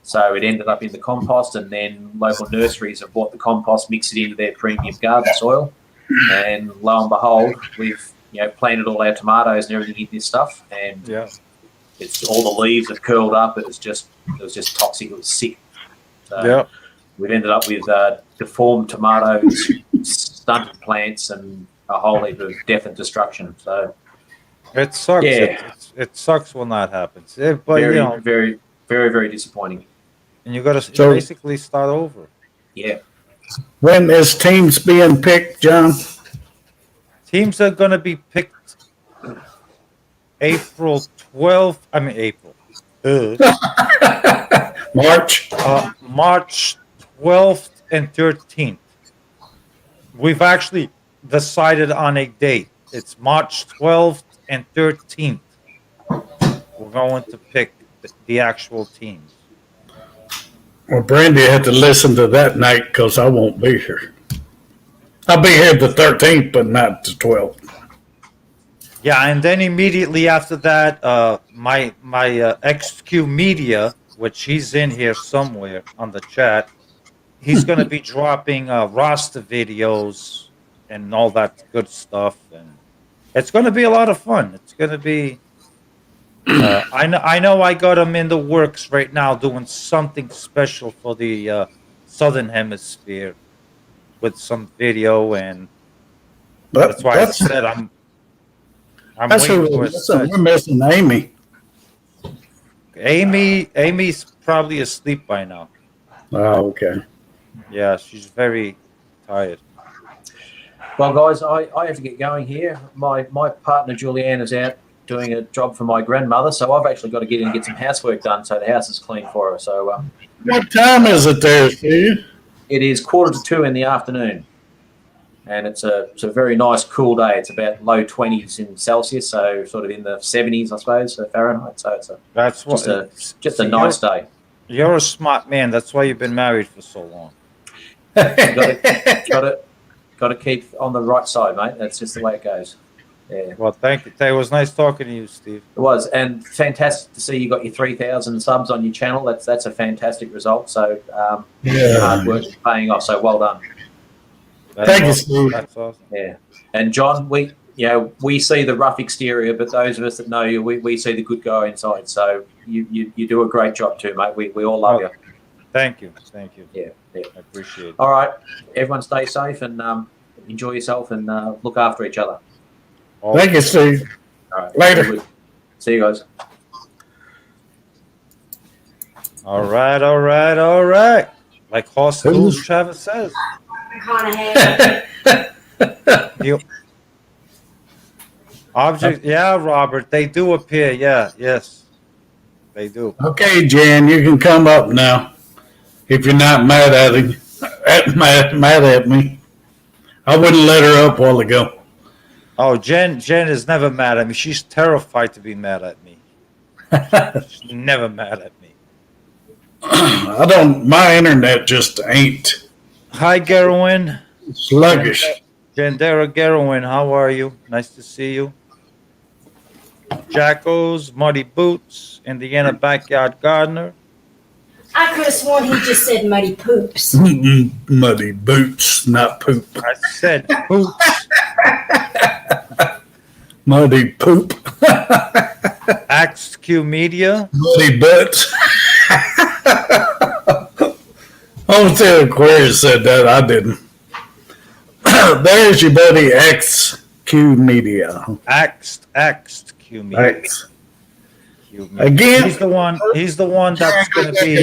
Speaker 4: So it ended up in the compost, and then local nurseries have bought the compost, mixed it into their premium garden soil, and lo and behold, we've planted all our tomatoes and everything in this stuff, and
Speaker 3: Yeah.
Speaker 4: it's all the leaves have curled up. It was just toxic. It was sick. So
Speaker 3: Yeah.
Speaker 4: we've ended up with deformed tomatoes, stunted plants, and a whole heap of death and destruction. So
Speaker 3: It sucks.
Speaker 4: Yeah.
Speaker 3: It sucks when that happens. But
Speaker 4: very, very, very, very disappointing.
Speaker 3: and you got to
Speaker 1: So-
Speaker 3: basically start over.
Speaker 4: Yeah.
Speaker 1: When is teams being picked, John?
Speaker 3: Teams are going to be picked April 12th. I mean, April.
Speaker 1: March?
Speaker 3: March 12th and 13th. We've actually decided on a date. It's March 12th and 13th. We're going to pick the actual teams.
Speaker 1: Well, Brandy had to listen to that night because I won't be here. I'll be here the 13th, but not the 12th.
Speaker 3: Yeah, and then immediately after that, my XQ Media, which he's in here somewhere on the chat, he's going to be dropping roster videos and all that good stuff, and it's going to be a lot of fun. It's going to be. I know. I got him in the works right now, doing something special for the Southern Hemisphere with some video, and
Speaker 1: But
Speaker 3: that's why I said I'm
Speaker 1: that's
Speaker 3: waiting
Speaker 1: who
Speaker 3: for
Speaker 1: we're
Speaker 3: it.
Speaker 1: missing. We're missing Amy.
Speaker 3: Amy's probably asleep by now.
Speaker 1: Oh, okay.
Speaker 3: Yeah, she's very tired.
Speaker 4: Well, guys, I have to get going here. My partner Julianne is out doing a job for my grandmother, so I've actually got to get in and get some housework done so the house is clean for her. So
Speaker 1: What time is it there, Steve?
Speaker 4: it is 1:45 in the afternoon, and it's a very nice cool day. It's about low 20s in Celsius, so sort of in the 70s, I suppose, so Fahrenheit. So it's
Speaker 3: That's what.
Speaker 4: just a nice day.
Speaker 3: You're a smart man. That's why you've been married for so long.
Speaker 4: Got to keep on the right side, mate. That's just the way it goes. Yeah.
Speaker 3: Well, thank you. It was nice talking to you, Steve.
Speaker 4: It was, and fantastic to see you got your 3,000 subs on your channel. That's a fantastic result. So your hard work is paying off. So well done.
Speaker 3: That's
Speaker 1: Thank you,
Speaker 3: awesome.
Speaker 1: Steve.
Speaker 3: That's awesome.
Speaker 4: Yeah. And John, we see the rough exterior, but those of us that know you, we see the good guy inside. So you do a great job too, mate. We all love you.
Speaker 3: Thank you. Thank you.
Speaker 4: Yeah.
Speaker 3: I appreciate it.
Speaker 4: All right. Everyone stay safe and enjoy yourself and look after each other.
Speaker 1: Thank you, Steve.
Speaker 4: All right.
Speaker 1: Later.
Speaker 4: See you guys.
Speaker 3: All right. Like Horst
Speaker 1: Who's-
Speaker 3: Travis says. You object, yeah, Robert. They do appear. Yeah, yes, they do.
Speaker 1: Okay, Jan, you can come up now. If you're not mad at him, mad at me. I wouldn't let her up a while ago.
Speaker 3: Oh, Jen is never mad at me. She's terrified to be mad at me. She's never mad at me.
Speaker 1: I don't. My internet just ain't
Speaker 3: Hi, Gerwin.
Speaker 1: sluggish.
Speaker 3: Gendera Gerwin, how are you? Nice to see you. Jackos, Muddy Boots, Indiana Backyard Gardener.
Speaker 2: I could have sworn he just said muddy poops.
Speaker 1: Muddy boots, not poop.
Speaker 3: I said Boots.
Speaker 1: Muddy poop.
Speaker 3: Axe Q Media.
Speaker 1: Muddy butts. Hotel Aquarius said that. I didn't. There's your buddy XQ Media.
Speaker 3: Axed Q Media.
Speaker 1: X.
Speaker 3: You, man.
Speaker 1: Again?
Speaker 3: He's the one. He's the one that's going to be.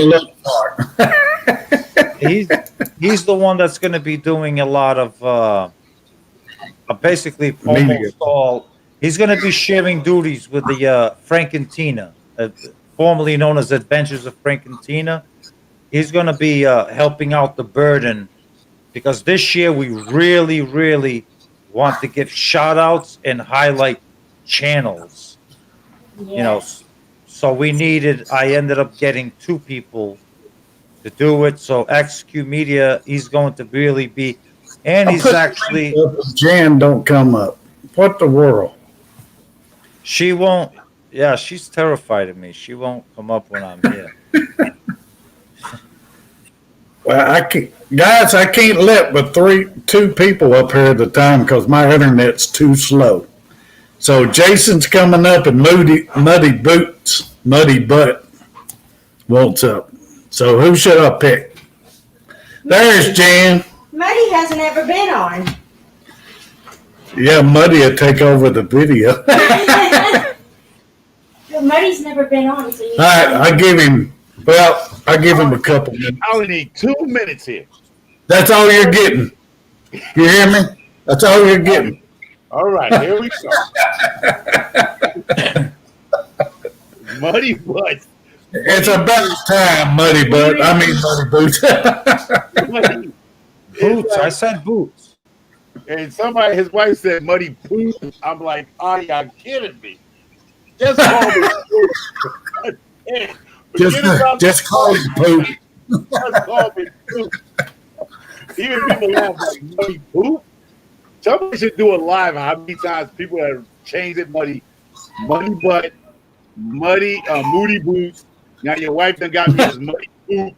Speaker 3: He's the one that's going to be doing a lot of basically
Speaker 1: Media.
Speaker 3: almost all. He's going to be sharing duties with the Frank and Tina, formerly known as Adventures of Frank and Tina. He's going to be helping out the burden because this year we really, really want to give shout outs and highlight channels. You know, so I ended up getting 2 people to do it. So XQ Media, he's going to really be, and he's actually.
Speaker 1: Jan don't come up. What the world?
Speaker 3: She won't. Yeah, she's terrified of me. She won't come up when I'm here.
Speaker 1: Well, I can't let but 2 people up here at a time because my internet's too slow. So Jason's coming up and Muddy Butt wants up. So who should I pick? There's Jan.
Speaker 2: Muddy hasn't ever been on.
Speaker 1: Yeah, Muddy will take over the video.
Speaker 2: Muddy's never been on. So
Speaker 1: All right, I give him a couple minutes.
Speaker 5: I only need 2 minutes here.
Speaker 1: That's all you're getting. You hear me? That's all you're getting.
Speaker 5: All right, here we go. Muddy Butt.
Speaker 1: It's about time, Muddy Butt. I mean, Muddy Boots.
Speaker 3: Boots. I said boots.
Speaker 5: And his wife said Muddy Poop. I'm like, are y'all kidding me? Just call me Poop.
Speaker 1: just call him Poop.
Speaker 5: Just call me Poop. Even people laugh like Muddy Poop. Somebody should do a live how many times people have changed it Muddy Butt, Moody Boots. Now your wife done got me as Muddy Poop.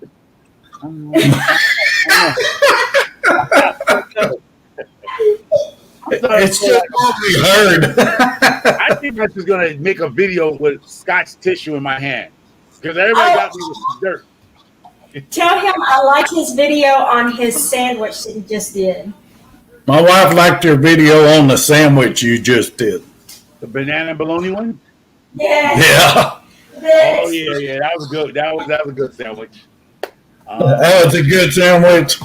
Speaker 1: It's just what we heard.
Speaker 5: I think I'm just gonna make a video with Scotch tissue in my hand because everybody got me with some dirt.
Speaker 2: Tell him I like his video on his sandwich that he just did.
Speaker 1: My wife liked your video on the sandwich you just did.
Speaker 5: The banana and bologna one?
Speaker 2: Yes.
Speaker 1: Yeah.
Speaker 5: Oh yeah, that was good. That was a good sandwich.
Speaker 1: That was a good sandwich.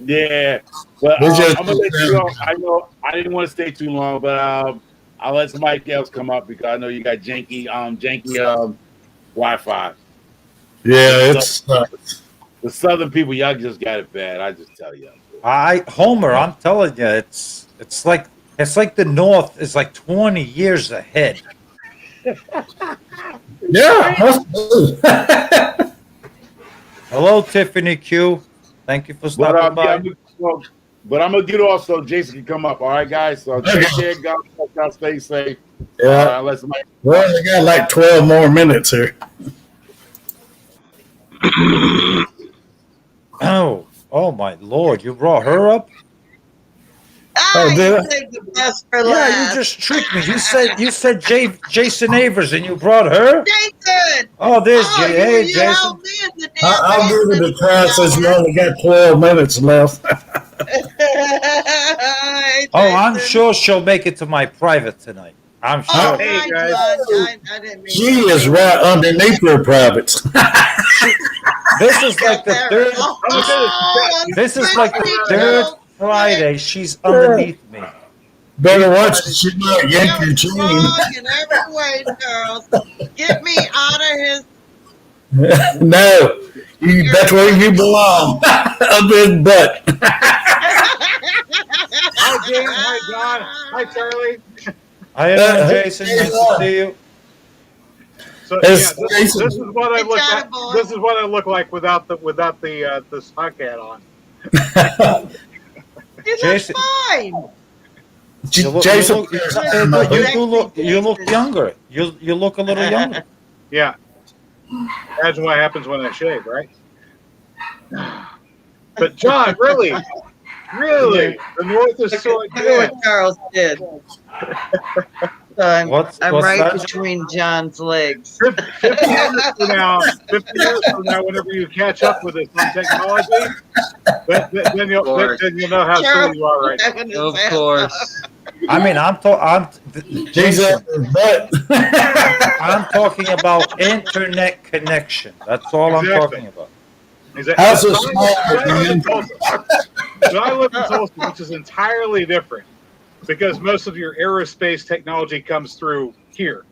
Speaker 5: Yeah, but
Speaker 1: We just-
Speaker 5: I'm gonna let you go. I know I didn't want to stay too long, but I'll let somebody else come up because I know you got janky Wi-Fi.
Speaker 1: Yeah, it's
Speaker 5: The southern people, y'all just got it bad. I just tell you.
Speaker 3: Homer, I'm telling you, it's like the North is like 20 years ahead.
Speaker 1: yeah. That's
Speaker 3: Hello, Tiffany Q. Thank you for stopping by.
Speaker 5: But I'm gonna get off so Jason can come up. All right, guys. So take care, guys. Stay safe.
Speaker 1: yeah.
Speaker 5: Let somebody.
Speaker 1: Well, we got like 12 more minutes here.
Speaker 3: Oh my Lord! You brought her up?
Speaker 1: Oh, did I?
Speaker 6: You saved the best for
Speaker 3: Yeah,
Speaker 6: last.
Speaker 3: you just tricked me. You said Jason Avers, and you brought her?
Speaker 6: Jason!
Speaker 3: Oh, there's
Speaker 6: Oh,
Speaker 3: Jay. Hey,
Speaker 6: you
Speaker 3: Jason.
Speaker 6: helped me in the damn
Speaker 1: I'll give it a
Speaker 6: dance.
Speaker 1: try since we only got 12 minutes left.
Speaker 6: Hey,
Speaker 3: Oh, I'm
Speaker 6: Jason.
Speaker 3: sure she'll make it to my private tonight. I'm sure.
Speaker 6: Oh,
Speaker 5: Hey,
Speaker 6: my
Speaker 5: guys.
Speaker 6: God. I didn't mean
Speaker 1: She
Speaker 6: to.
Speaker 1: is right underneath her privates.
Speaker 3: This is like the third.
Speaker 6: Oh,
Speaker 3: This is like the
Speaker 6: Jason.
Speaker 3: third Friday. She's underneath me.
Speaker 1: Better watch it. She might yank your chain.
Speaker 6: Strong in every way, Charles. Get me out of his.
Speaker 1: No, that's where you belong. Up his butt.
Speaker 7: Hi, James. Hi, John. Hi, Charlie.
Speaker 3: Hi, Jason. Nice to see you.
Speaker 7: So
Speaker 1: It's
Speaker 7: yeah,
Speaker 1: Jason.
Speaker 7: this is what I
Speaker 6: Good
Speaker 7: look
Speaker 6: job,
Speaker 7: like.
Speaker 6: boy.
Speaker 7: This is what I look like without the sock hat on.
Speaker 6: You
Speaker 3: Jason-
Speaker 6: look fine.
Speaker 1: Jason.
Speaker 3: You look younger. You look a little younger.
Speaker 7: Yeah. Imagine what happens when I shave, right? But John, really, the North is so
Speaker 6: Look at
Speaker 7: good.
Speaker 6: what Charles did. So I'm
Speaker 3: What's
Speaker 6: right
Speaker 3: that?
Speaker 6: between John's legs.
Speaker 7: 50 years from now, whenever you catch up with us on technology, then you'll know how
Speaker 6: Charles,
Speaker 7: silly you are right now.
Speaker 6: Of course.
Speaker 3: I mean,
Speaker 1: He's up his butt.
Speaker 3: I'm talking about internet connection. That's all I'm
Speaker 7: Exactly.
Speaker 3: talking about.
Speaker 1: How's it small, man?
Speaker 7: So I live in Tulsa, which is entirely different because most of your aerospace technology comes through here.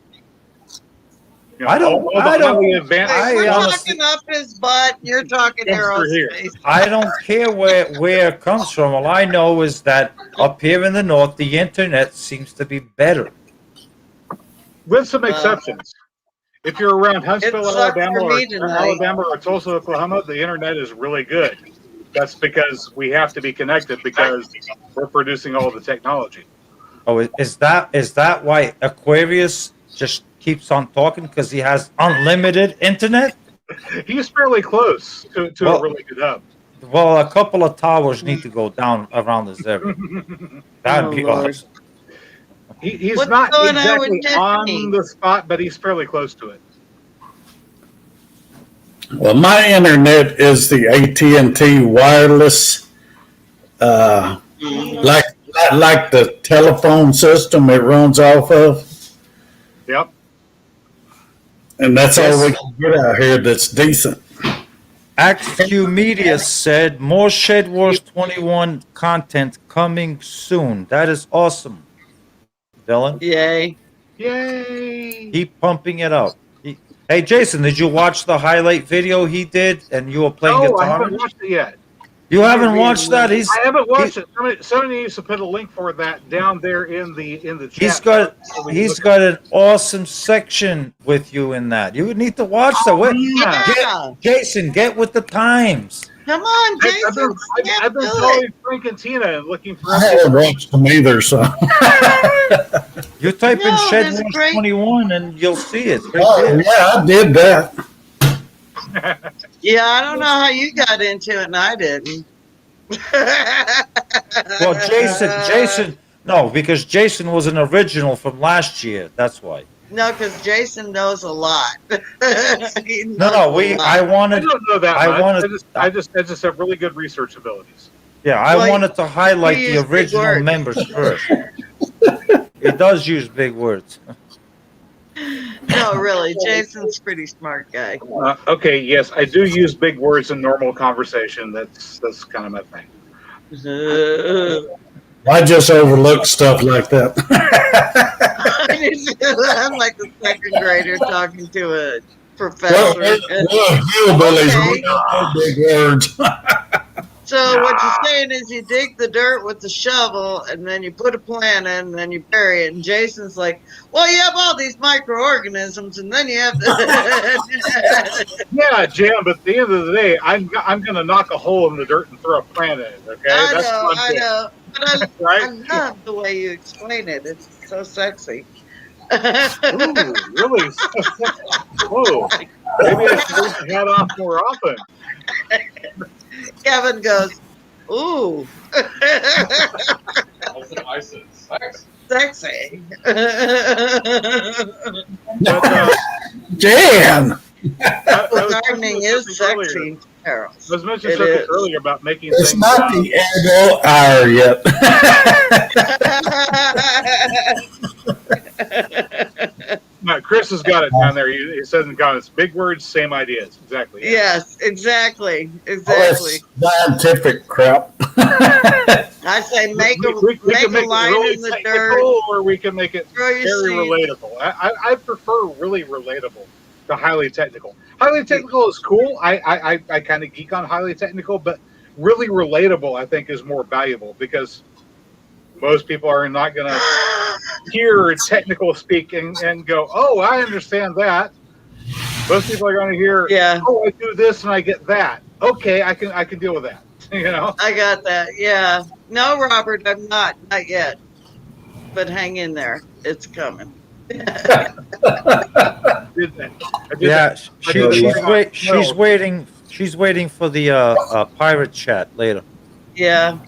Speaker 7: You know,
Speaker 3: I don't-
Speaker 7: all the
Speaker 3: I don't-
Speaker 7: highly advanced.
Speaker 3: I
Speaker 6: We're
Speaker 3: honestly-
Speaker 6: talking up his butt. You're talking
Speaker 7: Comes through here.
Speaker 6: aerospace.
Speaker 3: I don't care where it comes from. All I know is that up here in the north, the internet seems to be better.
Speaker 7: With some exceptions. If you're around Huntsville,
Speaker 6: It sucked
Speaker 7: Alabama,
Speaker 6: for me tonight.
Speaker 7: or Tulsa, Oklahoma, the internet is really good. That's because we have to be connected because we're producing all the technology.
Speaker 3: Oh, is that why Aquarius just keeps on talking because he has unlimited internet?
Speaker 7: He's fairly close to
Speaker 3: Well-
Speaker 7: a really good hub.
Speaker 3: Well, a couple of towers need to go down around this area. That'd be
Speaker 2: Lord.
Speaker 3: awesome.
Speaker 7: He's
Speaker 6: What's
Speaker 7: not
Speaker 6: going on with
Speaker 7: exactly on
Speaker 6: Tiffany?
Speaker 7: the spot, but he's fairly close to it.
Speaker 1: Well, my internet is the AT&T wireless, like the telephone system it runs off of,
Speaker 7: Yep.
Speaker 1: and that's all we can get out here that's decent.
Speaker 3: XQ Media said more Shed Wars 21 content coming soon. That is awesome. Dylan,
Speaker 6: Yay.
Speaker 7: Yay!
Speaker 3: keep pumping it up. Hey, Jason, did you watch the highlight video he did and you were playing
Speaker 7: No, I
Speaker 3: guitar?
Speaker 7: haven't watched it yet.
Speaker 3: You haven't watched that?
Speaker 7: I haven't watched it. Somebody needs to put a link for that down there in the chat.
Speaker 3: He's got an awesome section with you in that. You would need to watch that. Wait,
Speaker 6: Yeah.
Speaker 3: Jason, get with the times.
Speaker 6: Come on,
Speaker 7: I've
Speaker 6: Jason.
Speaker 7: been
Speaker 6: do it.
Speaker 7: calling Frank and Tina and looking for.
Speaker 1: I haven't watched them either, so.
Speaker 3: You type in
Speaker 6: No,
Speaker 3: Shed
Speaker 6: there's a
Speaker 3: Wars
Speaker 6: great-
Speaker 3: 21 and you'll see it. Right
Speaker 1: Oh,
Speaker 3: there.
Speaker 1: yeah, I did that.
Speaker 6: Yeah, I don't know how you got into it, and I didn't.
Speaker 3: Well, Jason, no, because Jason was an original from last year. That's why.
Speaker 6: No, because Jason knows a lot. He knows
Speaker 3: No,
Speaker 6: a lot.
Speaker 3: I
Speaker 7: I
Speaker 3: wanted,
Speaker 7: don't know that
Speaker 3: I
Speaker 7: much.
Speaker 3: wanted-
Speaker 7: I just have really good research abilities.
Speaker 3: yeah, I
Speaker 6: Well,
Speaker 3: wanted to highlight
Speaker 6: he
Speaker 3: the
Speaker 6: used big
Speaker 3: original
Speaker 6: words.
Speaker 3: members first. He does use big words.
Speaker 6: No, really, Jason's a pretty smart guy.
Speaker 7: Okay, yes, I do use big words in normal conversation. That's kind of my thing.
Speaker 1: I just overlook stuff like that.
Speaker 6: I'm like a second grader talking to a
Speaker 1: Well,
Speaker 6: professor.
Speaker 1: hillbillies, we don't know big words.
Speaker 6: So what you're saying is you dig the dirt with the shovel and then you put a plant in and then you bury it. And Jason's like, well, you have all these microorganisms and then you have the...
Speaker 7: Yeah, Jim, but at the end of the day, I'm going to knock a hole in the dirt and throw a plant in it, okay?
Speaker 6: I know. But I
Speaker 7: Right?
Speaker 6: love the way you explain it. It's so sexy.
Speaker 7: Ooh, really? Whoa. Maybe I should leave the hat off more often.
Speaker 6: Kevin goes, ooh.
Speaker 8: I said sex.
Speaker 6: Sexy.
Speaker 7: But,
Speaker 1: Jan,
Speaker 7: I was
Speaker 6: Gardening
Speaker 7: mentioning
Speaker 6: is
Speaker 7: something
Speaker 6: sexy,
Speaker 7: earlier.
Speaker 6: Carol.
Speaker 7: I was mentioning
Speaker 6: It
Speaker 7: something
Speaker 6: is.
Speaker 7: earlier about making
Speaker 1: it's
Speaker 7: things.
Speaker 1: not the ego hour yet.
Speaker 7: No, Chris has got it down there. He says in the comments, big words, same ideas. Exactly.
Speaker 6: Yes, exactly.
Speaker 1: Oh,
Speaker 6: Exactly.
Speaker 1: that's scientific crap.
Speaker 6: I say make a
Speaker 7: We can
Speaker 6: make a
Speaker 7: it
Speaker 6: line
Speaker 7: really
Speaker 6: in the
Speaker 7: technical,
Speaker 6: dirt.
Speaker 7: or we can make it
Speaker 6: Throw your
Speaker 7: very
Speaker 6: seeds.
Speaker 7: relatable. I prefer really relatable to highly technical. Highly technical is cool. I kind of geek on highly technical, but really relatable, I think, is more valuable because most people are not going to hear technical speak and go, oh, I understand that. Most people are going to hear,
Speaker 6: Yeah,
Speaker 7: oh, I do this and I get that. Okay, I can deal with that. You know.
Speaker 6: I got that. Yeah. No, Robert, I'm not yet. But hang in there. It's coming.
Speaker 7: I did that. I did
Speaker 3: Yeah,
Speaker 7: that.
Speaker 3: she's waiting for the pirate chat later.
Speaker 6: Yeah.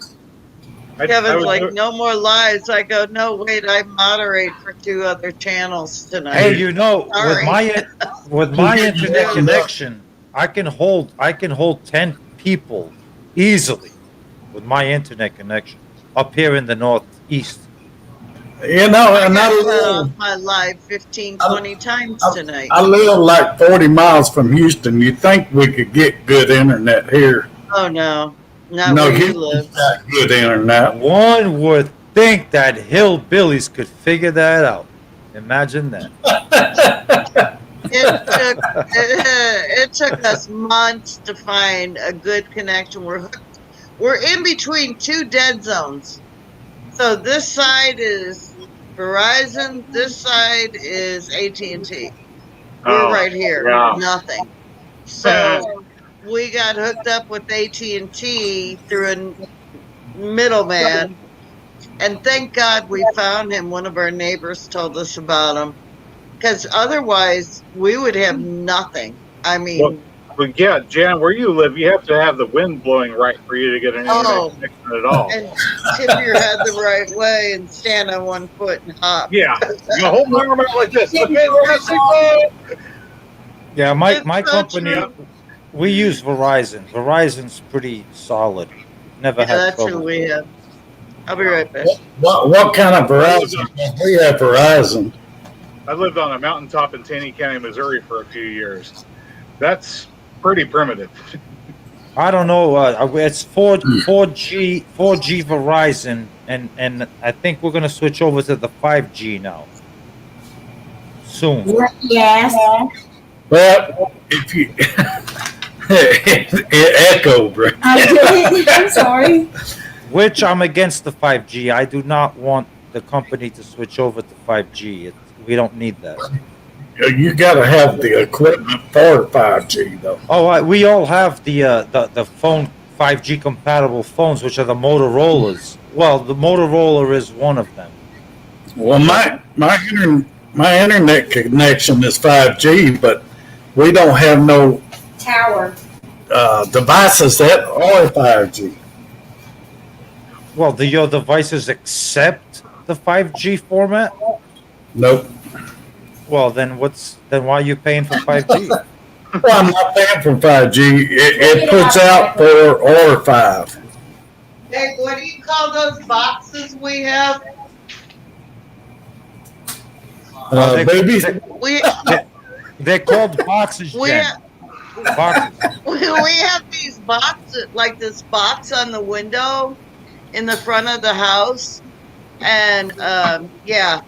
Speaker 7: I
Speaker 6: Kevin's
Speaker 7: was
Speaker 6: like,
Speaker 7: doing-
Speaker 6: no more lies. I go, no, wait, I moderate for 2 other channels tonight.
Speaker 3: Hey, you know,
Speaker 6: Sorry.
Speaker 3: with my internet connection, I can hold 10 people easily with my internet connection up here in the northeast.
Speaker 1: You know,
Speaker 6: I
Speaker 1: and
Speaker 6: got
Speaker 1: I
Speaker 6: cut
Speaker 1: live,
Speaker 6: off my live 15, 20 times tonight.
Speaker 1: I live like 40 miles from Houston. You think we could get good internet here?
Speaker 6: Oh no, not
Speaker 1: No,
Speaker 6: where you
Speaker 1: Houston's
Speaker 6: live.
Speaker 1: got good internet.
Speaker 3: One would think that hillbillies could figure that out. Imagine that.
Speaker 6: It took us months to find a good connection. We're in between two dead zones. So this side is Verizon, this side is AT&T. We're
Speaker 7: Oh,
Speaker 6: right here,
Speaker 7: yeah.
Speaker 6: nothing. So we got hooked up with AT&T through a middleman, and thank God we found him. One of our neighbors told us about him, because otherwise we would have nothing. I mean,
Speaker 7: But yeah, Jan, where you live, you have to have the wind blowing right for you to get an internet connection at all.
Speaker 6: and tip your head the right way and stand on one foot and hop.
Speaker 7: Yeah, you hold my arm out like this. Okay, we're gonna signal.
Speaker 3: Yeah, my
Speaker 6: It's so
Speaker 3: company,
Speaker 6: true.
Speaker 3: we use Verizon. Verizon's pretty solid. Never
Speaker 6: Yeah,
Speaker 3: had
Speaker 6: that's who
Speaker 3: trouble.
Speaker 6: we have. I'll be right back.
Speaker 1: What kind of Verizon? We have Verizon.
Speaker 7: I lived on a mountaintop in Taney County, Missouri for a few years. That's pretty primitive.
Speaker 3: I don't know. It's 4G Verizon, and I think we're gonna switch over to the 5G now. Soon.
Speaker 2: Yes.
Speaker 1: Well, if you it echoed, bro.
Speaker 2: I did. I'm sorry.
Speaker 3: Which I'm against the 5G. I do not want the company to switch over to 5G. We don't need that.
Speaker 1: You got to have the equipment for 5G, though.
Speaker 3: Oh, we all have the phone 5G compatible phones, which are the Motorola's. Well, the Motorola is one of them.
Speaker 1: Well, my internet connection is 5G, but we don't have no
Speaker 2: Tower.
Speaker 1: devices that are 5G.
Speaker 3: Well, do your devices accept the 5G format?
Speaker 1: Nope.
Speaker 3: Well, then why are you paying for 5G?
Speaker 1: Well, I'm not paying for 5G. It puts out 4 or 5.
Speaker 6: Hey, what do you call those boxes we have?
Speaker 1: Babies.
Speaker 6: We
Speaker 3: They're called boxes,
Speaker 6: we
Speaker 3: Jen. Boxes.
Speaker 6: we have these boxes, like this box on the window in the front of the house, and yeah,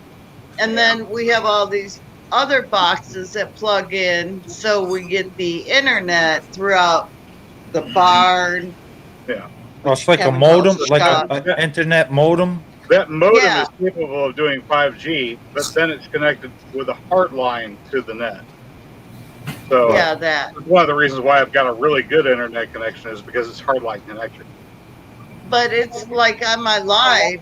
Speaker 6: and then we have all these other boxes that plug in, so we get the internet throughout the barn.
Speaker 3: Oh, it's like a
Speaker 6: Kevin
Speaker 3: modem,
Speaker 6: calls
Speaker 3: like
Speaker 6: Scott.
Speaker 3: an internet modem.
Speaker 7: That modem
Speaker 6: Yeah.
Speaker 7: is capable of doing 5G, but then it's connected with a hard line to the net. So
Speaker 6: Yeah, that.
Speaker 7: one of the reasons why I've got a really good internet connection is because it's hardline connection.
Speaker 6: But it's like on my live,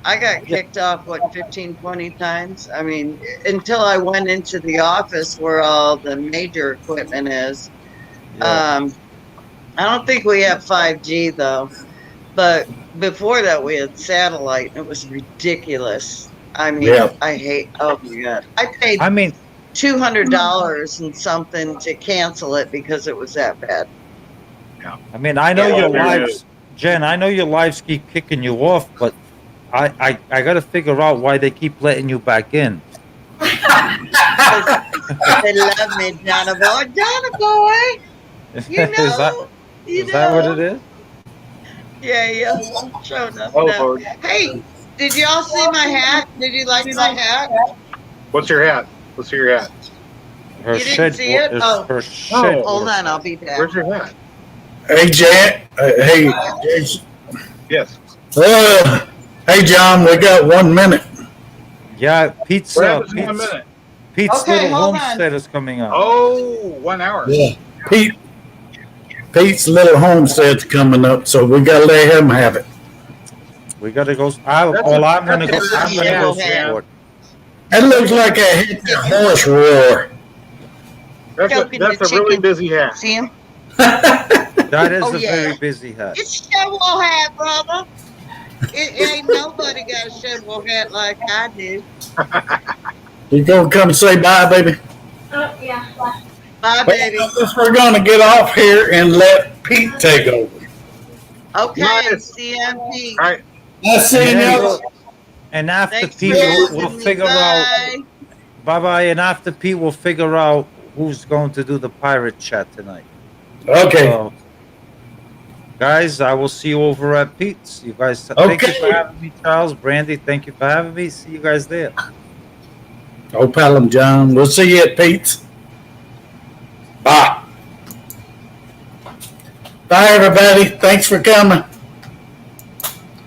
Speaker 6: I got kicked off, 15, 20 times? I mean, until I went into the office where all the major equipment is.
Speaker 3: Yeah.
Speaker 6: I don't think we have 5G though. But before that, we had satellite. It was ridiculous. I mean,
Speaker 1: Yeah.
Speaker 6: I hate, oh my God. I paid
Speaker 3: I mean,
Speaker 6: $200 and something to cancel it because it was that bad.
Speaker 3: I know
Speaker 7: Yeah,
Speaker 3: your
Speaker 7: there
Speaker 3: lives,
Speaker 7: is.
Speaker 3: Jen. I know your lives keep kicking you off, but I got to figure out why they keep letting you back in.
Speaker 6: They love me, Donna Boy. Donna Boy! You know.
Speaker 3: is that what it is?
Speaker 6: Yeah. Sure enough.
Speaker 7: Oh,
Speaker 6: no.
Speaker 7: Lord.
Speaker 6: Hey, did y'all see my hat? Did you like my hat?
Speaker 7: What's your hat? Let's see your hat.
Speaker 3: Her
Speaker 6: You didn't
Speaker 3: shed.
Speaker 6: see it? Oh.
Speaker 3: Her shed.
Speaker 6: Hold on, I'll be back.
Speaker 7: Where's your hat?
Speaker 1: Hey, Jan. Hey, Jason.
Speaker 7: Yes.
Speaker 1: Hey, John. We got 1 minute.
Speaker 3: Yeah, pizza.
Speaker 7: What happens in 1 minute?
Speaker 3: Pete's
Speaker 6: Okay,
Speaker 3: little
Speaker 6: hold on.
Speaker 3: homestead is coming up.
Speaker 7: Oh, 1 hour.
Speaker 1: Yeah. Pete's little homestead's coming up, so we gotta let him have it.
Speaker 3: We gotta go.
Speaker 7: a-
Speaker 3: I'm gonna go.
Speaker 6: that's a
Speaker 3: I'm gonna go
Speaker 6: yeah.
Speaker 3: support.
Speaker 1: It looks like a hit the horse roar.
Speaker 6: Joking,
Speaker 7: That's
Speaker 6: the
Speaker 7: a really
Speaker 6: chicken.
Speaker 7: busy hat.
Speaker 6: See him?
Speaker 3: That is
Speaker 6: Oh,
Speaker 3: a
Speaker 6: yeah.
Speaker 3: very busy hat.
Speaker 6: It's shovel hat, brother. It ain't nobody got a shovel hat like I do.
Speaker 1: You gonna come say bye, baby?
Speaker 2: Oh, yeah.
Speaker 6: Bye, baby.
Speaker 1: We're gonna get off here and let Pete take over.
Speaker 6: Okay,
Speaker 7: Nice.
Speaker 6: CMP.
Speaker 7: All right.
Speaker 1: Nice seeing
Speaker 3: Yeah,
Speaker 1: you.
Speaker 3: And after
Speaker 6: Thanks
Speaker 3: Pete,
Speaker 6: for
Speaker 3: we'll
Speaker 6: having me.
Speaker 3: figure out.
Speaker 6: Bye.
Speaker 3: Bye. And after Pete, we'll figure out who's going to do the pirate chat tonight.
Speaker 1: Okay.
Speaker 3: So, guys, I will see you over at Pete's. You guys, thank you
Speaker 1: Okay.
Speaker 3: for having me, Charles. Brandy, thank you for having me. See you guys there.
Speaker 1: Oh, Pelham John. We'll see you at Pete's. Bye. Bye, everybody. Thanks for coming.